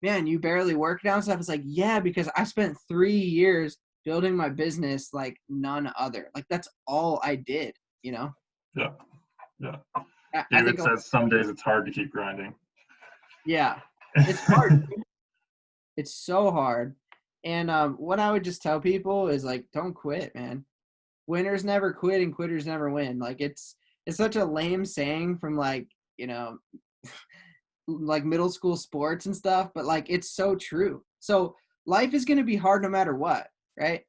man, you barely work now and stuff. It's like, yeah, because I spent 3 years building my business like none other. Like that's all I did, Yeah. Yeah. I David think says some days it's hard to keep grinding. Yeah, it's hard. It's so hard. And what I would just tell people is like, don't quit, man. Winners never quit and quitters never win. Like it's such a lame saying from like, like middle school sports and stuff, but like it's so true. So life is going to be hard no matter what, right?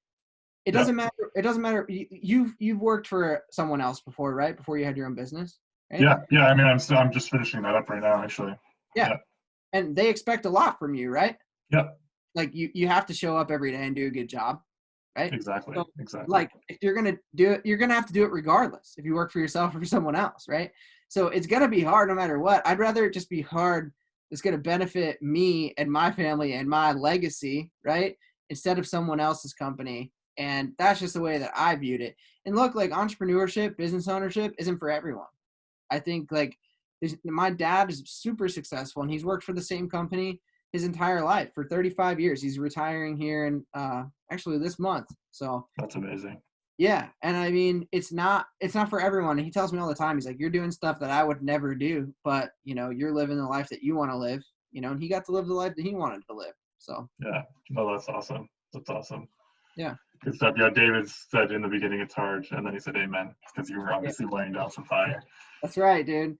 It doesn't matter. It doesn't matter. You've worked for someone else before, right? Before you had your own business, right? Yeah. I mean, I'm just finishing that up right now, actually. Yeah. And they expect a lot from you, right? Yeah. Like you have to show up every day and do a good job, right? Exactly. So, Exactly. Like if you're gonna do it, you're gonna have to do it regardless. If you work for yourself or for someone else, right? So it's gonna be hard no matter what. I'd rather it just be hard. It's gonna benefit me and my family and my legacy, right? Instead of someone else's company. And that's just the way that I viewed it. And look, like entrepreneurship, business ownership isn't for everyone. I think like my dad is super successful and he's worked for the same company his entire life for 35 years. He's retiring here in actually this month. So that's amazing. Yeah. And I mean, it's not for everyone. And he tells me all the time, he's like, you're doing stuff that I would never do, but you're living the life that you want to live, and he got to live the life that he wanted to live. So yeah. No, that's awesome. That's awesome. Yeah. Good stuff. Yeah, David said in the beginning it's hard, and then he said amen, because you were obviously laying down some fire. That's right, dude.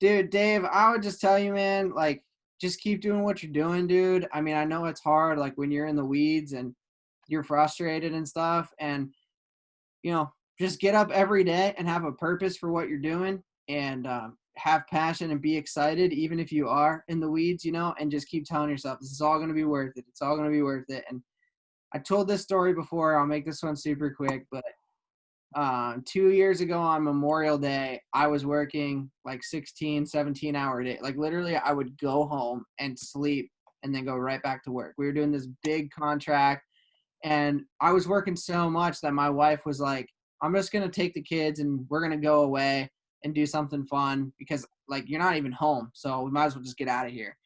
Dude, Dave, I would just tell you, man, like, just keep doing what you're doing, dude. I mean, I know it's hard, like, when you're in the weeds and you're frustrated and stuff, and, just get up every day and have a purpose for what you're doing and have passion and be excited, even if you are in the weeds, and just keep telling yourself, this is all going to be worth it. It's all going to be worth it. And I told this story before. I'll make this one super quick, but 2 years ago on Memorial Day, I was working like 16, 17-hour day. Like literally I would go home and sleep and then go right back to work. We were doing this big contract, and I was working so much that my wife was like, I'm just going to take the kids and we're going to go away and do something fun because like you're not even home. So we might as well just get out of here.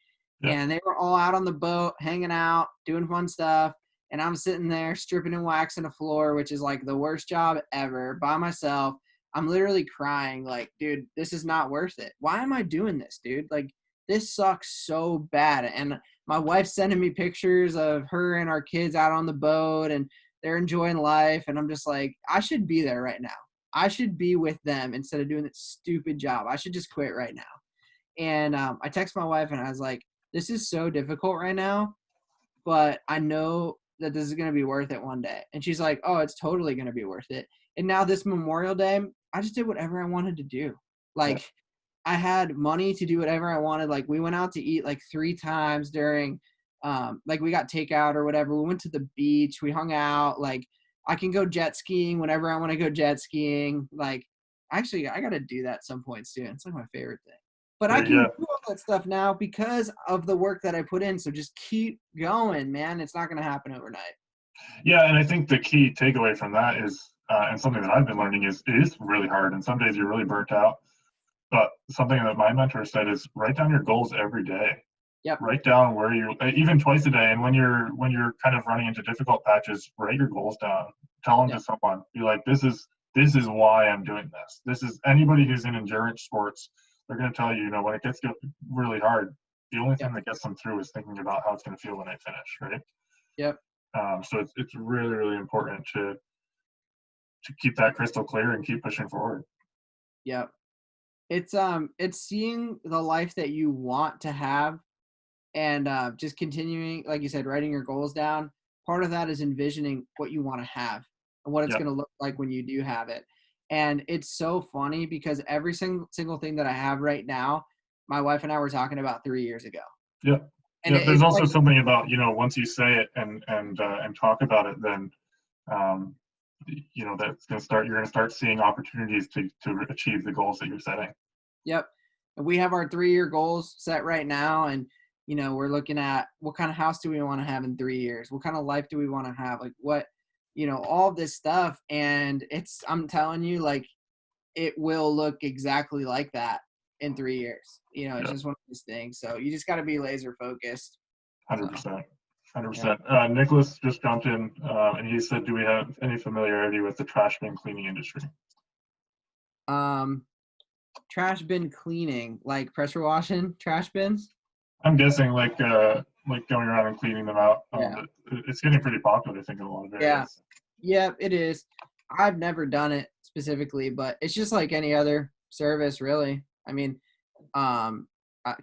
Yeah. And they were all out on the boat, hanging out, doing fun stuff. And I'm sitting there stripping and waxing a floor, which is like the worst job ever, by myself. I'm literally crying like, dude, this is not worth it. Why am I doing this, dude? Like, this sucks so bad. And my wife's sending me pictures of her and our kids out on the boat and they're enjoying life. And I'm just like, I should be there right now. I should be with them instead of doing this stupid job. I should just quit right now. And I text my wife and I was like, this is so difficult right now, but I know that this is going to be worth it one day. And she's like, oh, it's totally going to be worth it. And now this Memorial Day, I just did whatever I wanted to do. Like, I had money to do whatever I wanted. Like, we went out to eat like 3 times during, like, we got takeout or whatever. We went to the beach. We hung out. Like, I can go jet skiing whenever I want to go jet skiing. Like, actually, I got to do that some point soon. It's like my favorite thing. But I can do all that stuff now because of the work that I put in. So just keep going, man. It's not going to happen overnight. Yeah, and I think the key takeaway from that is, and something that I've been learning is, it is really hard, and some days you're really burnt out. But something that my mentor said is write down your goals every day. Yep. Write down where you, even twice a day. And when you're kind of running into difficult patches, write your goals down. Tell them to someone. Be like, this is why I'm doing this. This is, anybody who's in endurance sports, they're going to tell you, when it gets really hard, the only thing that gets them through is thinking about how it's going to feel when they finish, right? Yep. So it's really, really important to keep that crystal clear and keep pushing forward. Yep. It's seeing the life that you want to have and just continuing, like you said, writing your goals down. Part of that is envisioning what you want to have and what it's going to look like when you do have it. And it's so funny because every single thing that I have right now, my wife and I were talking about 3 years ago. Yeah. And there's also something about, once you say it and talk about it, then, that's going to start, you're going to start seeing opportunities to achieve the goals that you're setting. Yep. And we have our 3-year goals set right now. And, we're looking at what kind of house do we want to have in 3 years? What kind of life do we want to have? Like what, all this stuff. And I'm telling you, like, it will look exactly like that in 3 years. It's just one of those things. So you just got to be laser focused. 100%. 100%. Nicholas just jumped in and he said, do we have any familiarity with the trash bin cleaning industry? Trash bin cleaning, like pressure washing trash bins? I'm guessing like going around and cleaning them out. It's getting pretty popular, I think, in a lot of areas. Yeah, it is. I've never done it specifically, but it's just like any other service, really. I mean, can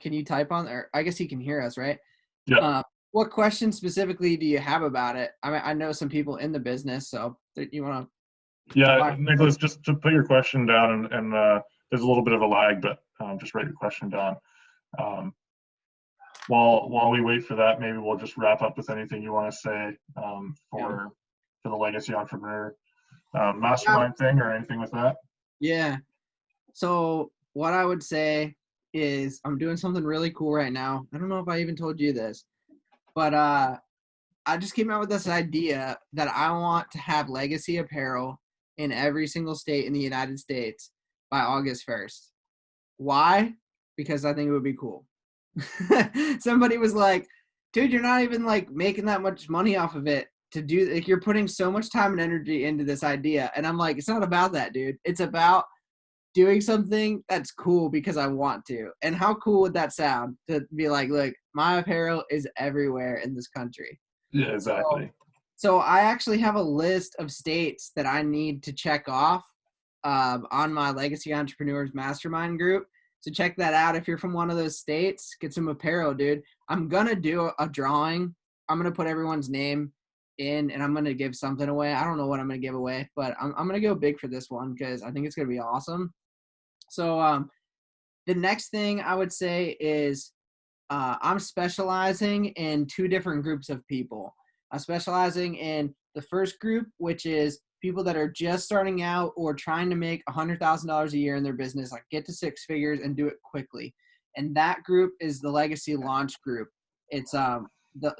you type on there? I guess he can hear us, right? Yeah. What question specifically do you have about it? I mean, I know some people in the business, so you want to. Yeah, Nicholas, just to put your question down, and there's a little bit of a lag, but just write your question down. While we wait for that, maybe we'll just wrap up with anything you want to say for the legacy entrepreneur mastermind thing or anything with that. Yeah. So what I would say is I'm doing something really cool right now. I don't know if I even told you this, but I just came out with this idea that I want to have legacy apparel in every single state in the United States by August 1st. Why? Because I think it would be cool. Somebody was like, dude, you're not even like making that much money off of it to do, like, you're putting so much time and energy into this idea. And I'm like, it's not about that, dude. It's about doing something that's cool because I want to. And how cool would that sound to be like, look, my apparel is everywhere in this country. Yeah, exactly. So I actually have a list of states that I need to check off on my Legacy Entrepreneurs Mastermind group. So check that out. If you're from one of those states, get some apparel, dude. I'm going to do a drawing. I'm going to put everyone's name in, and I'm going to give something away. I don't know what I'm going to give away, but I'm going to go big for this one because I think it's going to be awesome. So the next thing I would say is I'm specializing in 2 different groups of people. I'm specializing in the first group, which is people that are just starting out or trying to make $100,000 a year in their business, like get to 6 figures and do it quickly. And that group is the Legacy Launch Group. It's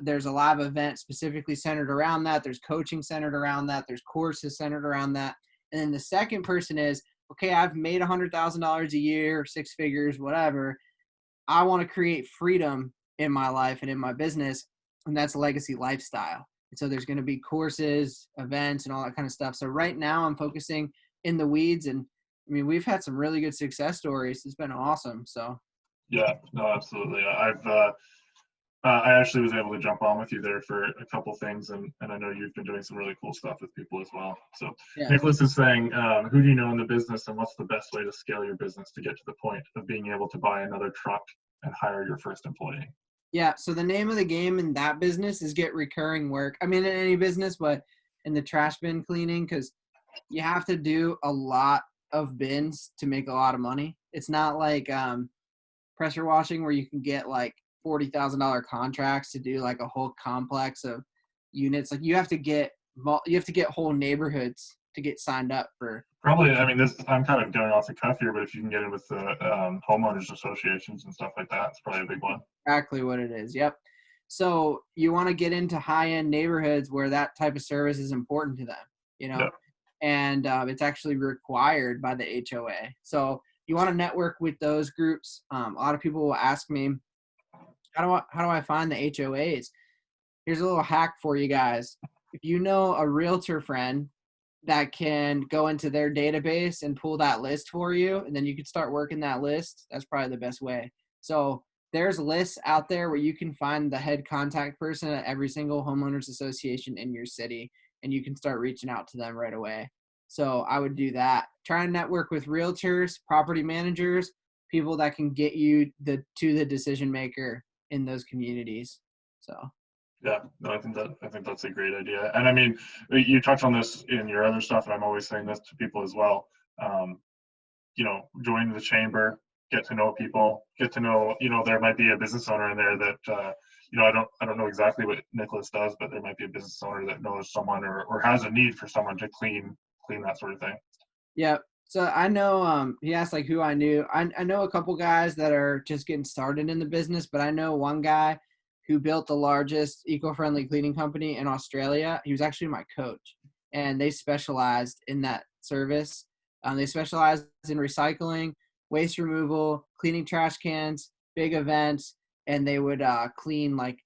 there's a live event specifically centered around that. There's coaching centered around that. There's courses centered around that. And then the second person is, okay, I've made $100,000 a year, 6 figures, whatever. I want to create freedom in my life and in my business, and that's a legacy lifestyle. And so there's going to be courses, events, and all that kind of stuff. So right now I'm focusing in the weeds, and I mean, we've had some really good success stories. It's been awesome. So Yeah, no, absolutely. I actually was able to jump on with you there for a couple things, and I know you've been doing some really cool stuff with people as well. So yeah. Nicholas is saying, who do you know in the business, and what's the best way to scale your business to get to the point of being able to buy another truck and hire your first employee? Yeah. So the name of the game in that business is get recurring work. I mean, in any business, but in the trash bin cleaning, because you have to do a lot of bins to make a lot of money. It's not like pressure washing where you can get like $40,000 contracts to do like a whole complex of units. Like you have to get whole neighborhoods to get signed up for. Probably, I mean, I'm kind of going off the cuff here, but if you can get in with the homeowners associations and stuff like that, it's probably a big one. Exactly what it is. Yep. So you want to get into high-end neighborhoods where that type of service is important to them, Yep. and it's actually required by the HOA. So you want to network with those groups. A lot of people will ask me, how do I find the HOAs? Here's a little hack for you guys. If you know a realtor friend that can go into their database and pull that list for you, and then you can start working that list, that's probably the best way. So there's lists out there where you can find the head contact person at every single homeowners association in your city, and you can start reaching out to them right away. So I would do that. Try and network with realtors, property managers, people that can get you to the decision maker in those communities. So yeah, no, I think that's a great idea. And I mean, you touch on this in your other stuff, and I'm always saying this to people as well. Join the chamber, get to know people, get to know, there might be a business owner in there that, I don't know exactly what Nicholas does, but there might be a business owner that knows someone or has a need for someone to clean that sort of thing. Yeah. So I know, he asked like who I knew. I know a couple guys that are just getting started in the business, but I know one guy who built the largest eco-friendly cleaning company in Australia. He was actually my coach, and they specialized in that service. They specialized in recycling, waste removal, cleaning trash cans, big events, and they would clean like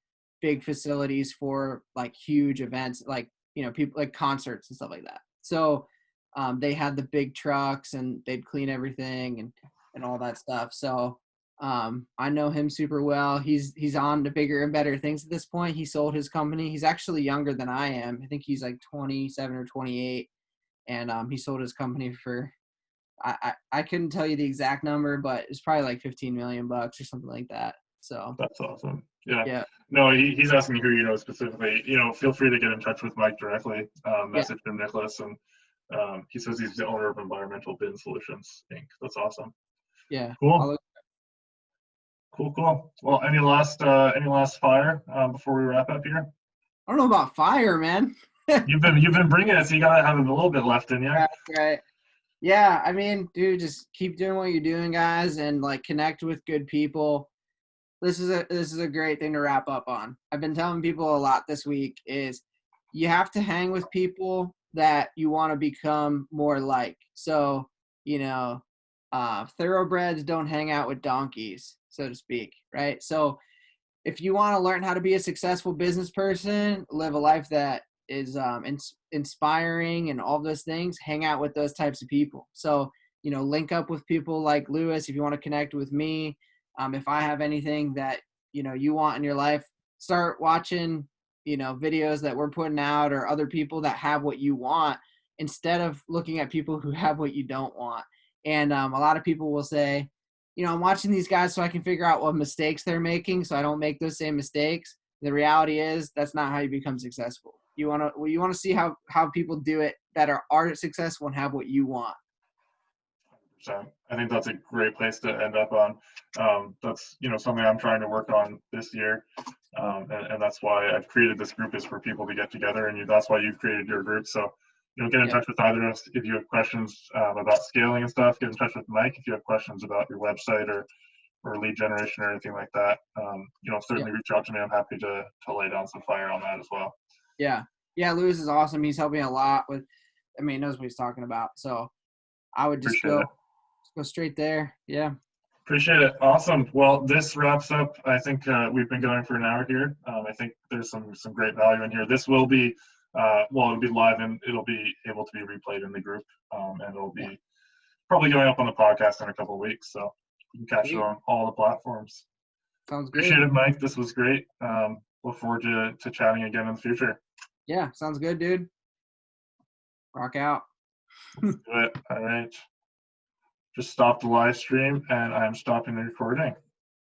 big facilities for like huge events, like, people like concerts and stuff like that. So they had the big trucks and they'd clean everything and all that stuff. So I know him super well. He's on to bigger and better things at this point. He sold his company. He's actually younger than I am. I think he's like 27 or 28. And he sold his company for, I couldn't tell you the exact number, but it's probably like 15 million bucks or something like that. So That's awesome. Yeah. yeah. No, he's asking who you know specifically. Feel free to get in touch with Mike directly. Message him, Nicholas, and he says he's the owner of Environmental Bin Solutions Inc. That's awesome. Yeah. Cool. Cool. Well, any last fire before we wrap up here? I don't know about fire, man. You've been bringing it, so you gotta have a little bit left in you. Right. Yeah, I mean, dude, just keep doing what you're doing, guys, and like connect with good people. This is a great thing to wrap up on. I've been telling people a lot this week is you have to hang with people that you want to become more like. So, thoroughbreds don't hang out with donkeys, so to speak, right? So if you want to learn how to be a successful business person, live a life that is inspiring and all those things, hang out with those types of people. So, link up with people like Lewis if you want to connect with me. If I have anything that, you want in your life, start watching, videos that we're putting out or other people that have what you want instead of looking at people who have what you don't want. And a lot of people will say, I'm watching these guys so I can figure out what mistakes they're making so I don't make those same mistakes. The reality is that's not how you become successful. You want to see how people do it that are successful and have what you want. So I think that's a great place to end up on. That's something I'm trying to work on this year, and that's why I've created this group, is for people to get together, and that's why you've created your group. So get in touch with either of us if you have questions about scaling and stuff. Get in touch with Mike if you have questions about your website or or lead generation or anything like that, certainly reach out to me. I'm happy to lay down some fire on that as well. Yeah. Yeah, Lewis is awesome. He's helping a lot with, he knows what he's talking about. So I would just go straight there. Yeah. Appreciate it. Awesome. Well, this wraps up. I think we've been going for an hour here. I think there's some great value in here. This will be, it'll be live and it'll be able to be replayed in the group, and it'll be probably going up on the podcast in a couple of weeks. So you can catch it on all the platforms. Sounds good. Appreciate it, Mike. This was great. Look forward to chatting again in the future. Yeah, sounds good, dude. Rock out. Let's do it. All right. Just stop the live stream and I'm stopping the recording.